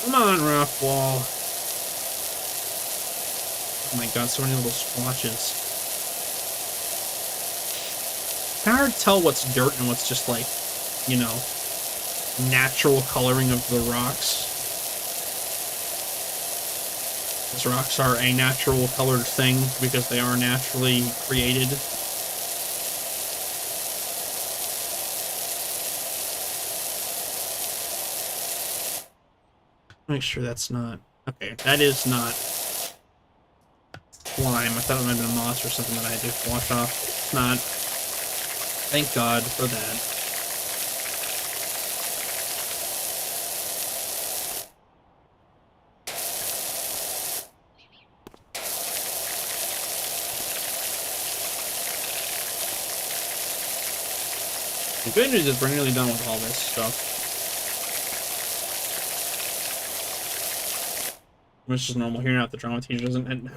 Come on, rough wall. Oh my god, so many little splotches. It's hard to tell what's dirt and what's just like, you know, natural coloring of the rocks. These rocks are a natural colored thing because they are naturally created. Make sure that's not... Okay, that is not slime. I thought it might have been moss or something that I had to wash off. It's not. Thank God for that. The good news is we're nearly done with all this stuff. It's just normal here now. The drama teacher doesn't end.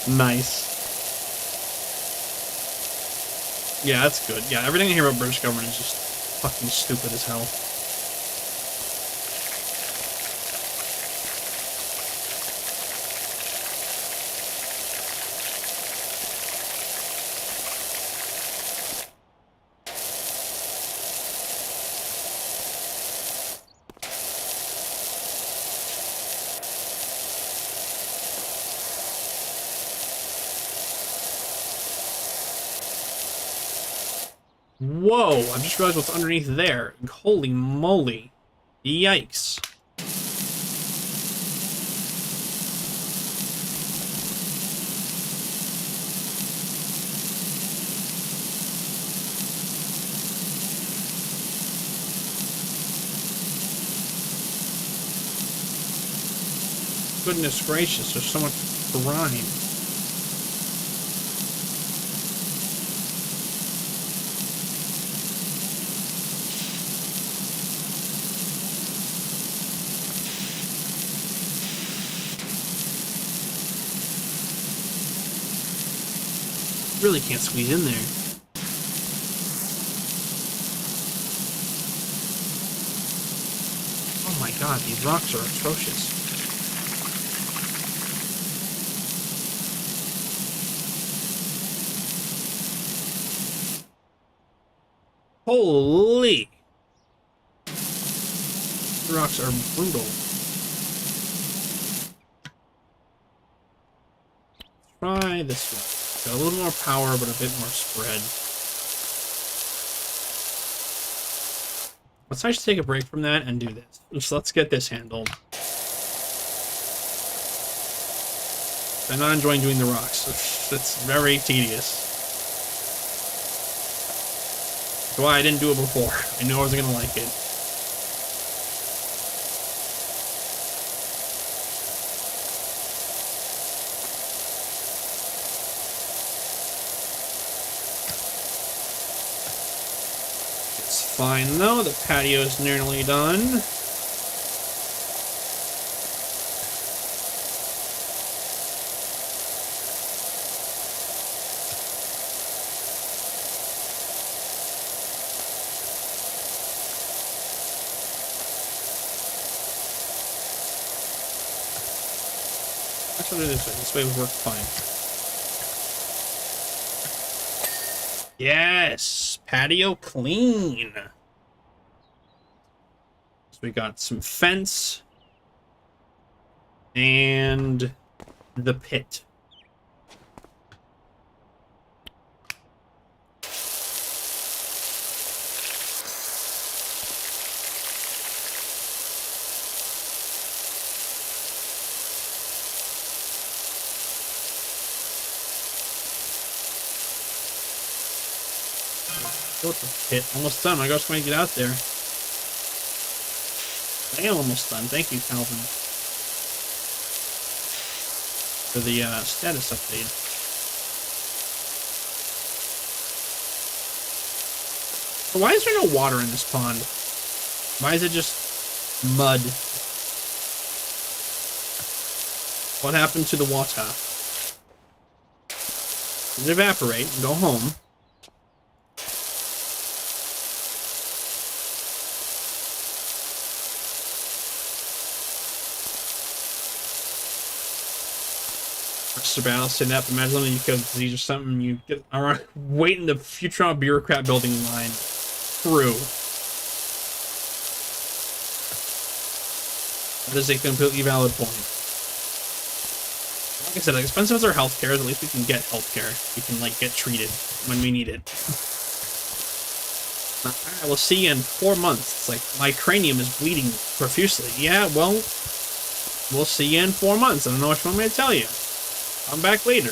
Nice. Yeah, that's good. Yeah, everything I hear about British government is just fucking stupid as hell. Whoa, I just realized what's underneath there. Holy moly. Yikes. Goodness gracious, there's so much grime. Really can't squeeze in there. Oh my god, these rocks are atrocious. Holy! The rocks are brutal. Try this one. Got a little more power, but a bit more spread. Let's actually take a break from that and do this. Just let's get this handled. I'm not enjoying doing the rocks. It's very tedious. That's why I didn't do it before. I knew I wasn't gonna like it. Fine though, the patio is nearly done. Actually, do this way. This way would work fine. Yes! Patio clean! So we got some fence and the pit. Built the pit. Almost done. My gosh, when I get out there. I am almost done. Thank you, Calvin, for the status update. So why is there no water in this pond? Why is it just mud? What happened to the water? Does it evaporate and go home? Mr. Battle sitting up. Imagine you kill disease or something. You get around, wait in the Futurama bureaucrat building line through. That is a completely valid point. Like I said, expensive as our healthcare is, at least we can get healthcare. We can like get treated when we need it. I will see you in 4 months. It's like my cranium is bleeding profusely. Yeah, well, we'll see you in 4 months. I don't know what you want me to tell you. I'm back later.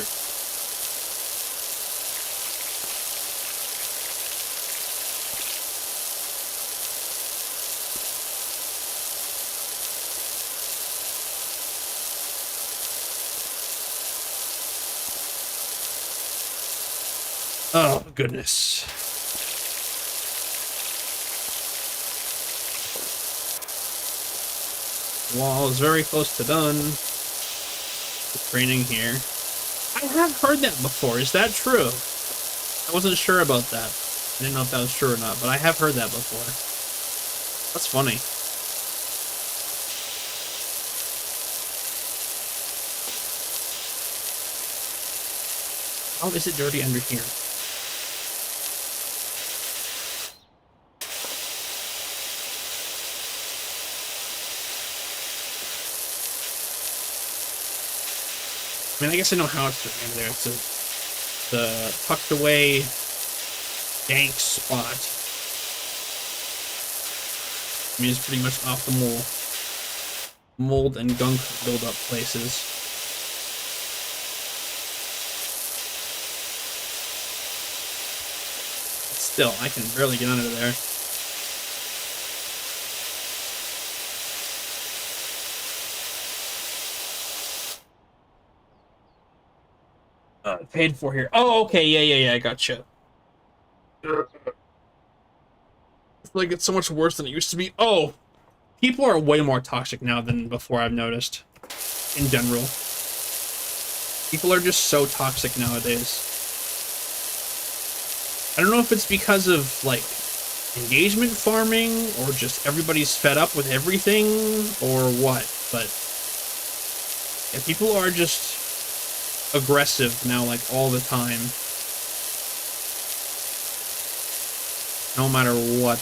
Oh, goodness. Wall is very close to done. Training here. I have heard that before. Is that true? I wasn't sure about that. I didn't know if that was true or not, but I have heard that before. That's funny. How is it dirty under here? I mean, I guess I know how it's dirty under there. It's the tucked away dank spot. I mean, it's pretty much optimal mold and gunk buildup places. Still, I can barely get under there. Paid for here. Oh, okay, yeah, I gotcha. Like, it's so much worse than it used to be. Oh, people are way more toxic now than before, I've noticed. In general. People are just so toxic nowadays. I don't know if it's because of, like, engagement farming, or just everybody's fed up with everything, or what, but yeah, people are just aggressive now, like, all the time. No matter what.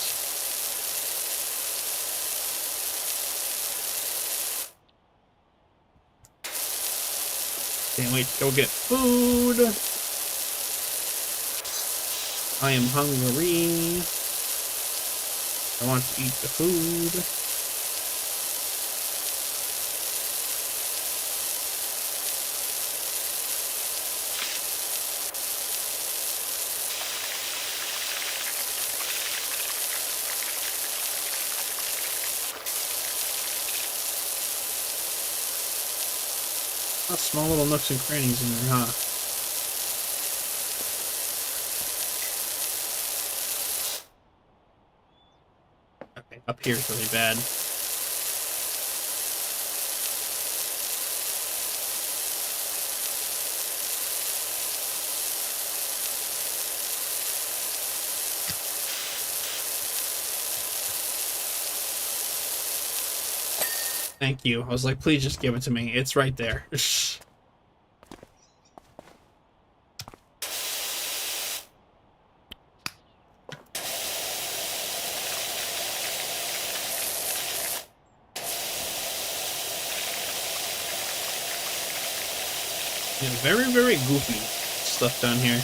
Can't wait to go get food. I am hungry. I want to eat the food. Small little nooks and crannies in there, huh? Okay, up here is really bad. Thank you. I was like, please just give it to me. It's right there. Yeah, very, very goofy stuff down here.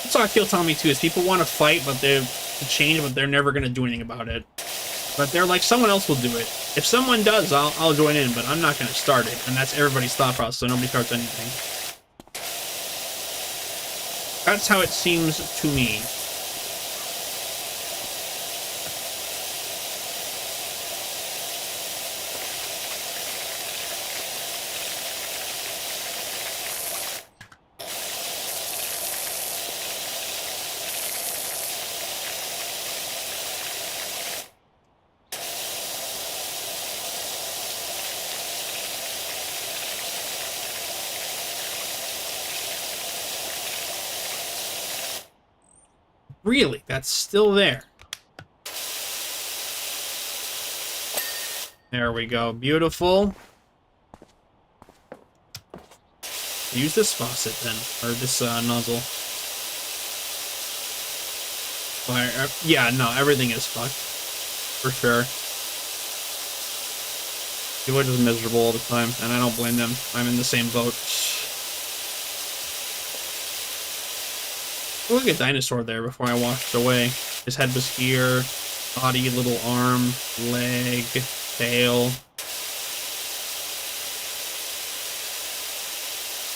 That's how I feel, Tommy, too, is people want to fight, but they're to change, but they're never going to do anything about it. But they're like, someone else will do it. If someone does, I'll join in, but I'm not going to start it. And that's everybody's thought process, so nobody starts anything. That's how it seems to me. Really? That's still there. There we go. Beautiful. Use this faucet then, or this nozzle. Yeah, no, everything is fucked. For sure. People are just miserable all the time, and I don't blame them. I'm in the same boat. Look at dinosaur there before I washed it away. His head was here, body, little arm, leg, tail.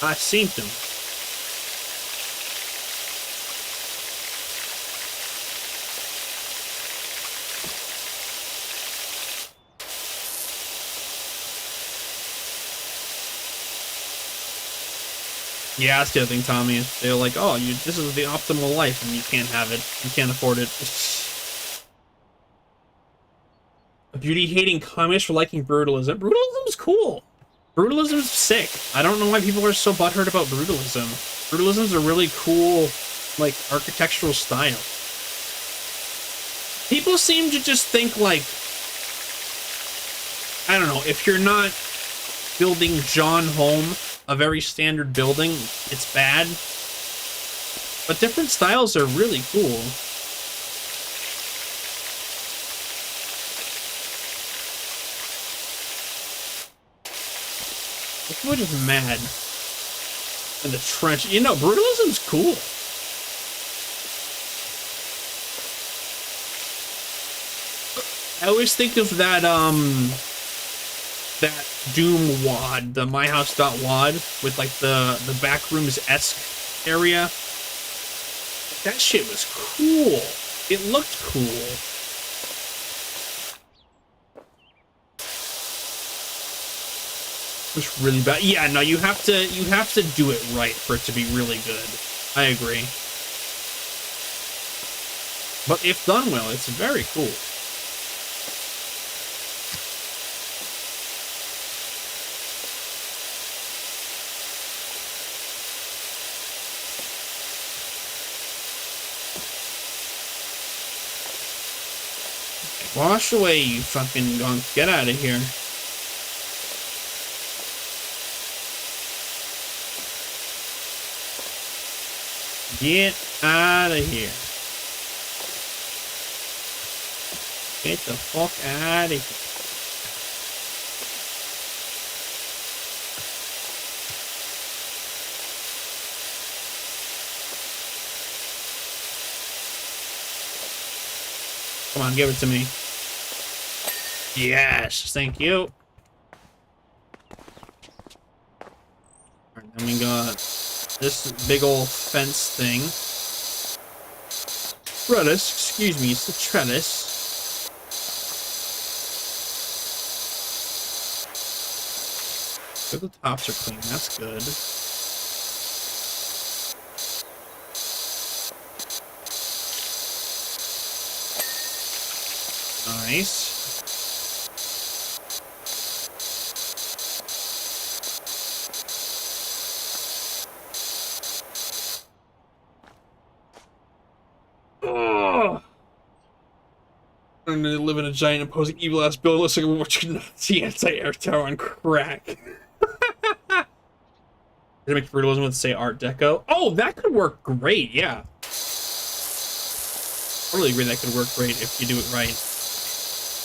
I've seen them. Yeah, that's the other thing, Tommy. They're like, oh, this is the optimal life, and you can't have it. You can't afford it. A beauty-hating communist for liking brutalism. Brutalism's cool. Brutalism's sick. I don't know why people are so butthurt about brutalism. Brutalism's a really cool, like, architectural style. People seem to just think, like, I don't know, if you're not building John Home, a very standard building, it's bad. But different styles are really cool. People are just mad. In the trench. You know, brutalism's cool. I always think of that, that Doom WOD, the myhouse.wad, with, like, the backrooms-esque area. That shit was cool. It looked cool. It was really bad. Yeah, no, you have to do it right for it to be really good. I agree. But if done well, it's very cool. Wash away, you fucking gunk. Get out of here. Get out of here. Get the fuck out of here. Come on, give it to me. Yes, thank you. Alright, then we got this big old fence thing. Trellis, excuse me, it's the trellis. Good, the tops are clean, that's good. Nice. Oh. I'm gonna live in a giant imposing evil ass building. Looks like we're watching Nazi anti-air tower on crack. Did I make brutalism with, say, Art Deco? Oh, that could work great, yeah. I really agree that could work great if you do it right.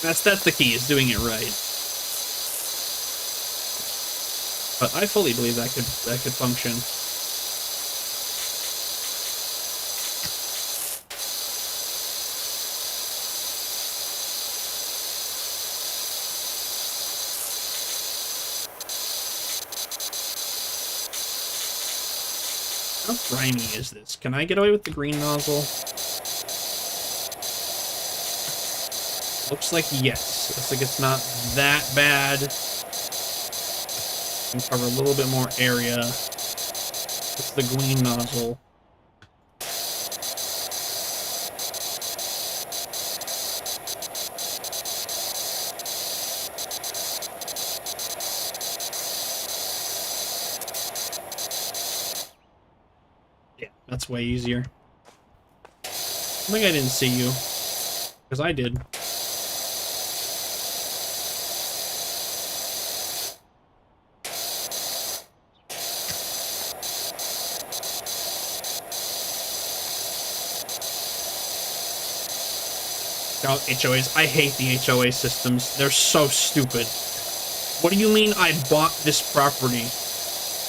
That's the key, is doing it right. But I fully believe that could function. How grimy is this? Can I get away with the green nozzle? Looks like yes. Looks like it's not that bad. Can cover a little bit more area. It's the green nozzle. Yeah, that's way easier. I think I didn't see you. Because I did. Oh, HOAs. I hate the HOA systems. They're so stupid. What do you mean I bought this property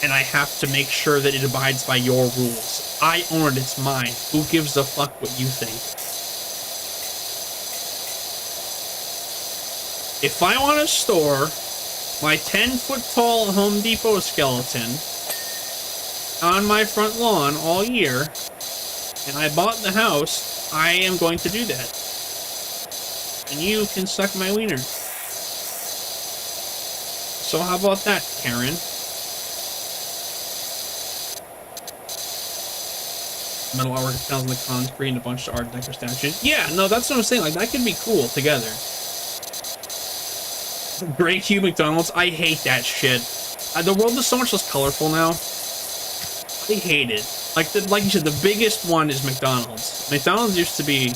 and I have to make sure that it abides by your rules? I own it, it's mine. Who gives a fuck what you think? If I want to store my 10-foot-tall Home Depot skeleton on my front lawn all year, and I bought the house, I am going to do that. And you can suck my wiener. So how about that, Karen? Metal artwork panels in the concrete and a bunch of Art Deco statues. Yeah, no, that's what I'm saying. Like, that could be cool together. Gray cube McDonald's. I hate that shit. The world is so much less colorful now. I hate it. Like you said, the biggest one is McDonald's. McDonald's used to be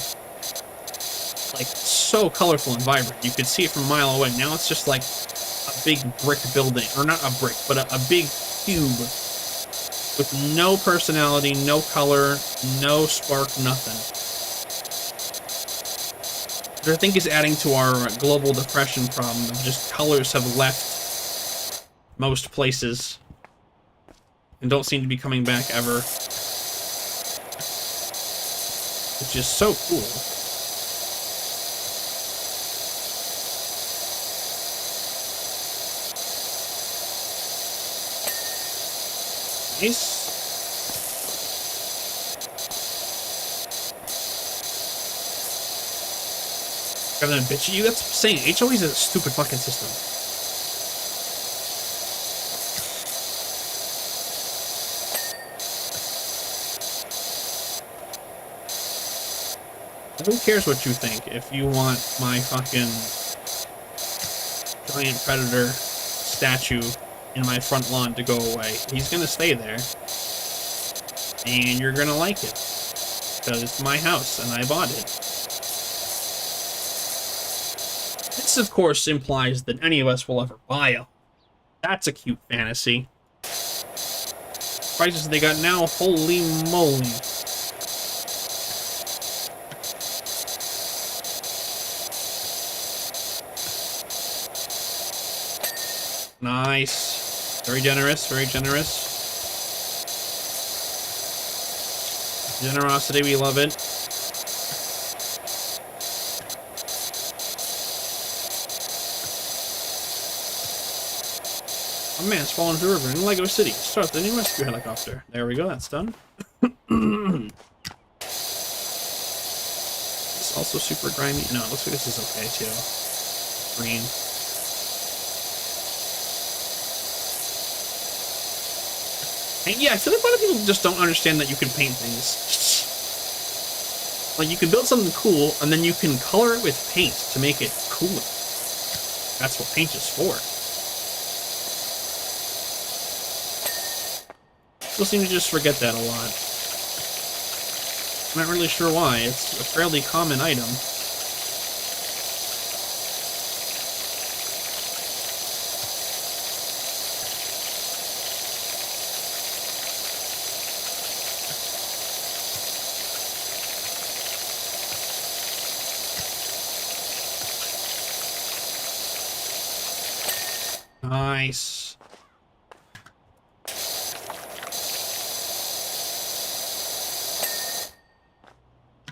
like so colorful and vibrant. You could see it from a mile away. Now it's just like a big brick building, or not a brick, but a big cube with no personality, no color, no spark, nothing. Which I think is adding to our global depression problem of just colors have left most places and don't seem to be coming back ever. Which is so cool. Nice. Rather than bitch at you, that's saying HOE is a stupid fucking system. Who cares what you think if you want my fucking giant predator statue in my front lawn to go away? He's gonna stay there. And you're gonna like it. Because it's my house and I bought it. This, of course, implies that any of us will ever buy a. That's a cute fantasy. Prices they got now, holy moly. Nice. Very generous, very generous. Generosity, we love it. A man's fallen into the river in Lego City. Start the new rescue helicopter. There we go, that's done. It's also super grimy. No, it looks like this is okay too. Green. And yeah, I feel like a lot of people just don't understand that you can paint things. Like, you can build something cool, and then you can color it with paint to make it cooler. That's what paint is for. People seem to just forget that a lot. I'm not really sure why. It's a fairly common item. Nice.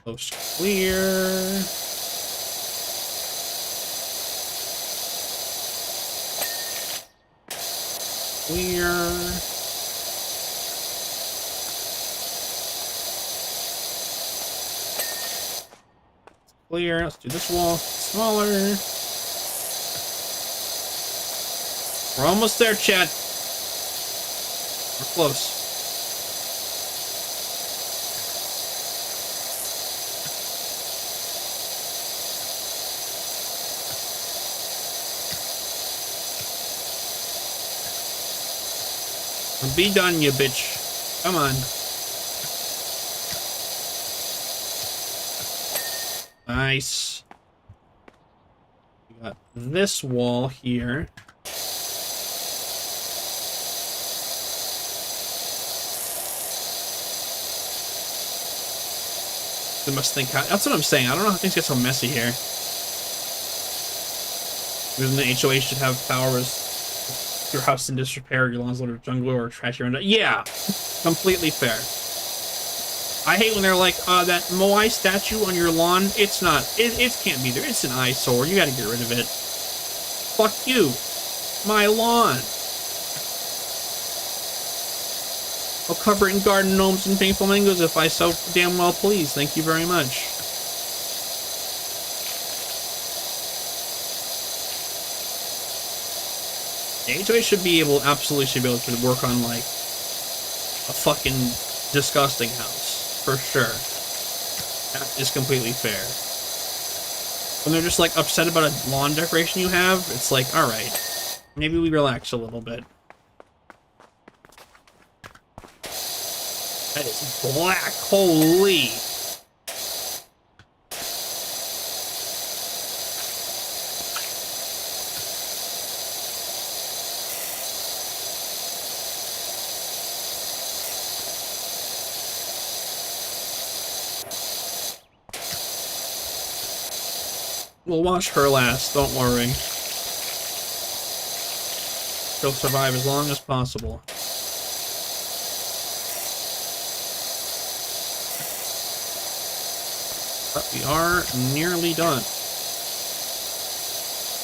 Close clear. Clear. Clear. Let's do this wall smaller. We're almost there, Chad. We're close. Be done, you bitch. Come on. Nice. We got this wall here. They must think. That's what I'm saying. I don't know how things get so messy here. Even the HOA should have powers. Your house in disrepair, your lawn's littered with jungle, or trash your own. Yeah, completely fair. I hate when they're like, that Moai statue on your lawn, it's not, it can't be there. It's an eyesore. You gotta get rid of it. Fuck you. My lawn. I'll cover it in garden gnomes and pink flamingos if I so damn well please. Thank you very much. The HOA should be able, absolutely should be able to work on, like, a fucking disgusting house. for sure. That is completely fair. When they're just like upset about a lawn decoration you have, it's like, alright, maybe we relax a little bit. That is black, holy! We'll wash her last, don't worry. She'll survive as long as possible. But we are nearly done.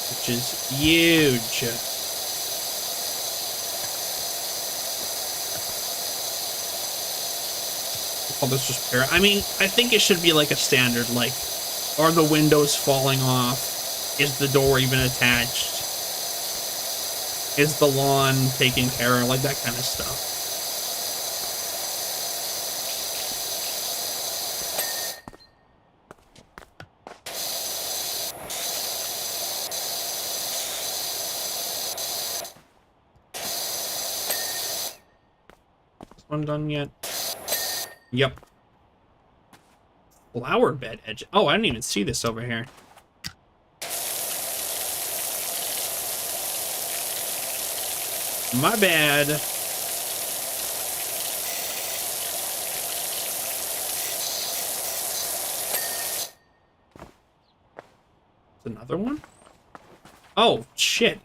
Which is huge. Oh, this just fair. I mean, I think it should be like a standard, like, are the windows falling off? Is the door even attached? Is the lawn taken care of? Like, that kind of stuff. Is one done yet? Yep. Flower bed edge. Oh, I didn't even see this over here. My bad. Another one? Oh, shit.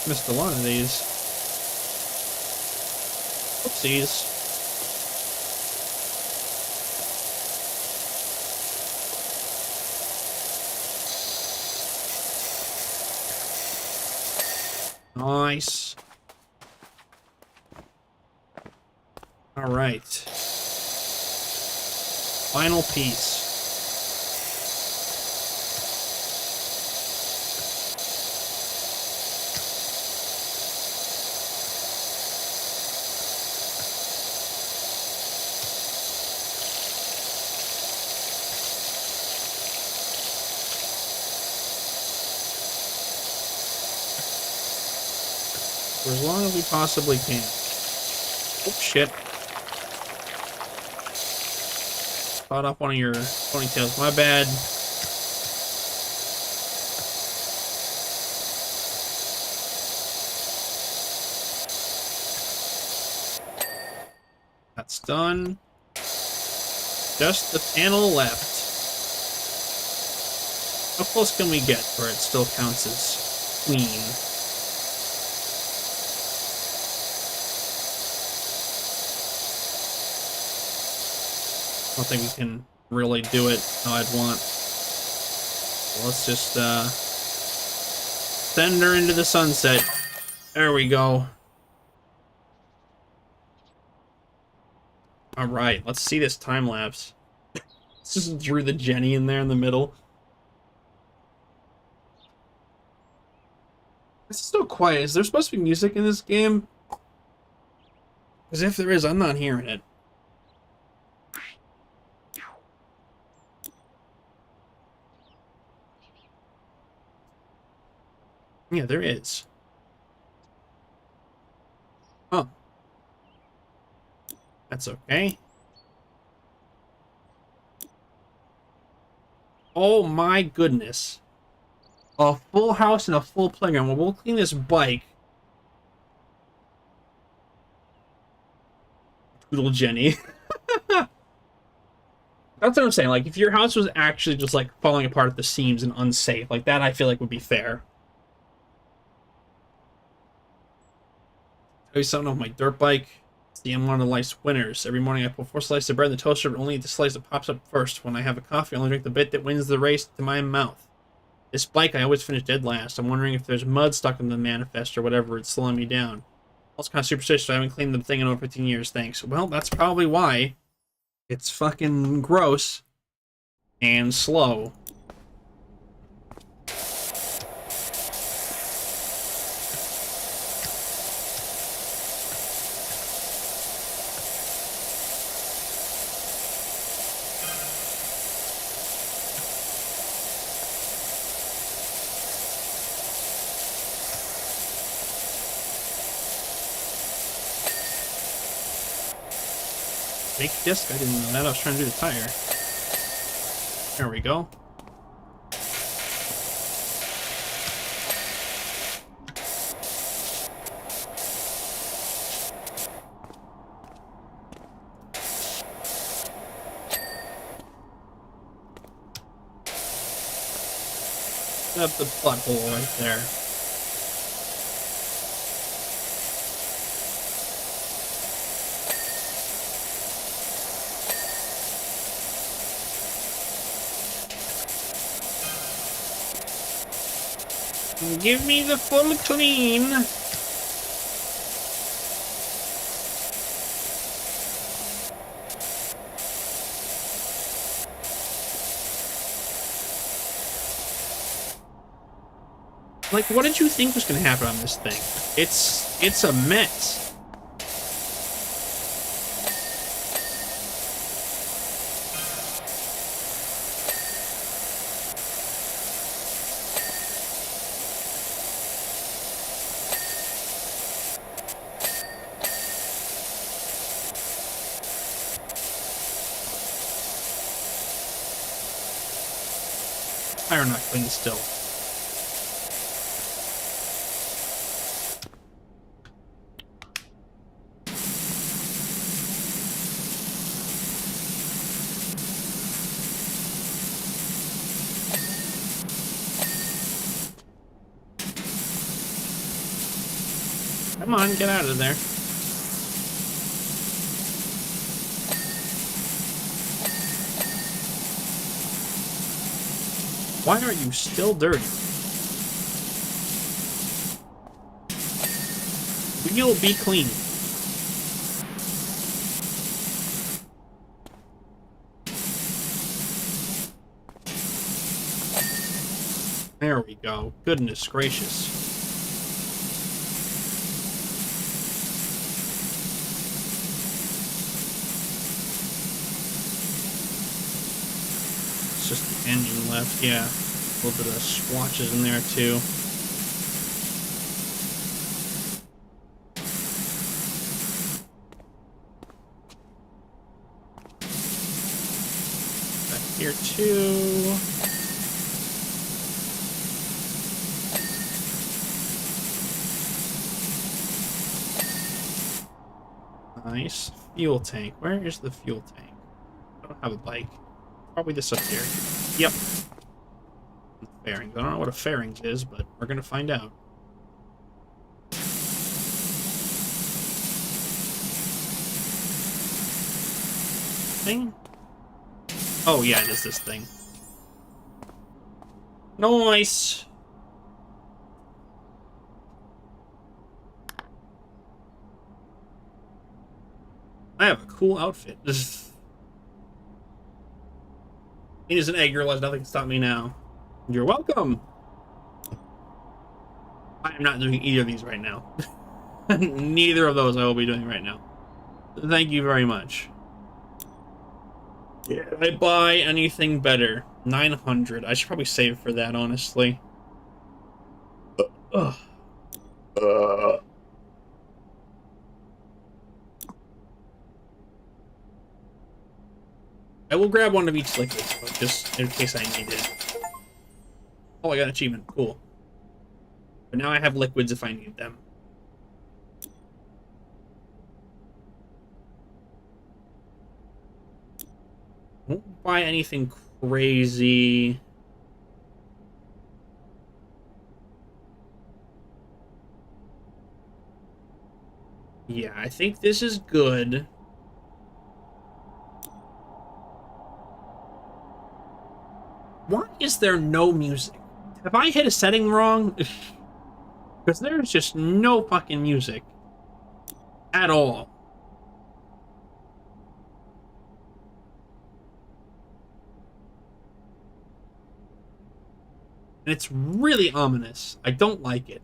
Missed a lot of these. Oopsies. Nice. All right. Final piece. For as long as we possibly can. Oh, shit. Caught up one of your ponytails. My bad. That's done. Just the panel left. How close can we get where it still counts as clean? I don't think we can really do it how I'd want. So let's just send her into the sunset. There we go. All right, let's see this time lapse. This just drew the Jenny in there in the middle. It's so quiet. Is there supposed to be music in this game? Because if there is, I'm not hearing it. Yeah, there is. Oh. That's okay. Oh my goodness. A full house and a full playground. Well, we'll clean this bike. Little Jenny. That's what I'm saying. Like, if your house was actually just, like, falling apart at the seams and unsafe, like, that I feel like would be fair. Tell you something of my dirt bike. See, I'm one of life's winners. Every morning I put 4 slices of bread in the toaster, but only eat the slice that pops up first. When I have a coffee, I only drink the bit that wins the race to my mouth. This bike, I always finish dead last. I'm wondering if there's mud stuck in the manifest or whatever. It's slowing me down. Also kind of superstitious. I haven't cleaned the thing in over 15 years. Thanks. Well, that's probably why. It's fucking gross and slow. Make disc? I didn't know that. I was trying to do the tire. There we go. Up the butthole right there. Give me the full clean. Like, what did you think was going to happen on this thing? It's a mess. Tire not clean still. Come on, get out of there. Why are you still dirty? Wheel be clean. There we go. Goodness gracious. It's just the engine left, yeah. A little bit of swatches in there too. Back here too. Nice. Fuel tank. Where is the fuel tank? I don't have a bike. Probably this up here. Yep. Fairings. I don't know what a fairings is, but we're gonna find out. Thing? Oh yeah, it is this thing. Nice. I have a cool outfit. He is an egg girl, has nothing to stop me now. You're welcome. I am not doing either of these right now. Neither of those I will be doing right now. Thank you very much. Yeah. Did I buy anything better? 900. I should probably save for that, honestly. Ugh. I will grab one of each liquid, just in case I need it. Oh, I got an achievement. Cool. But now I have liquids if I need them. Won't buy anything crazy. Yeah, I think this is good. Why is there no music? Have I hit a setting wrong? Because there's just no fucking music. At all. And it's really ominous. I don't like it.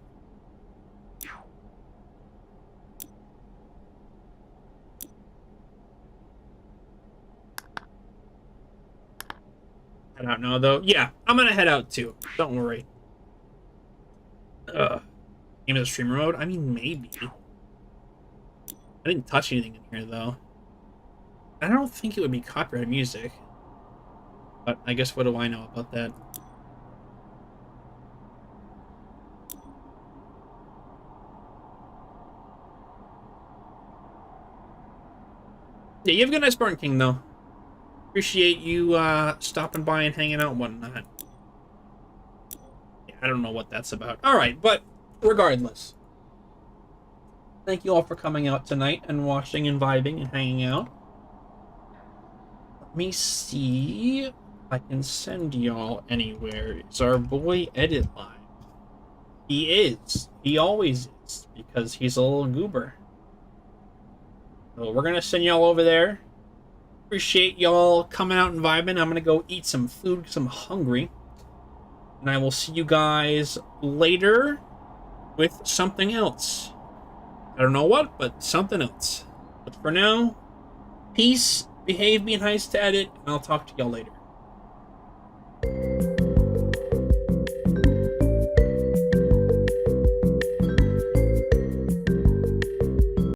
I don't know, though. Yeah, I'm gonna head out, too. Don't worry. Game of the streamer mode? I mean, maybe. I didn't touch anything in here, though. I don't think it would be copyrighted music. But I guess what do I know about that? Yeah, you have a good night, Spartan King, though. Appreciate you stopping by and hanging out and whatnot. Yeah, I don't know what that's about. Alright, but regardless. Thank you all for coming out tonight and watching and vibing and hanging out. Let me see if I can send y'all anywhere. Is our boy Edit live? He is. He always is, because he's a little goober. So we're gonna send y'all over there. Appreciate y'all coming out and vibing. I'm gonna go eat some food because I'm hungry. And I will see you guys later with something else. I don't know what, but something else. But for now, peace, behave, be nice to Edit, and I'll talk to y'all later.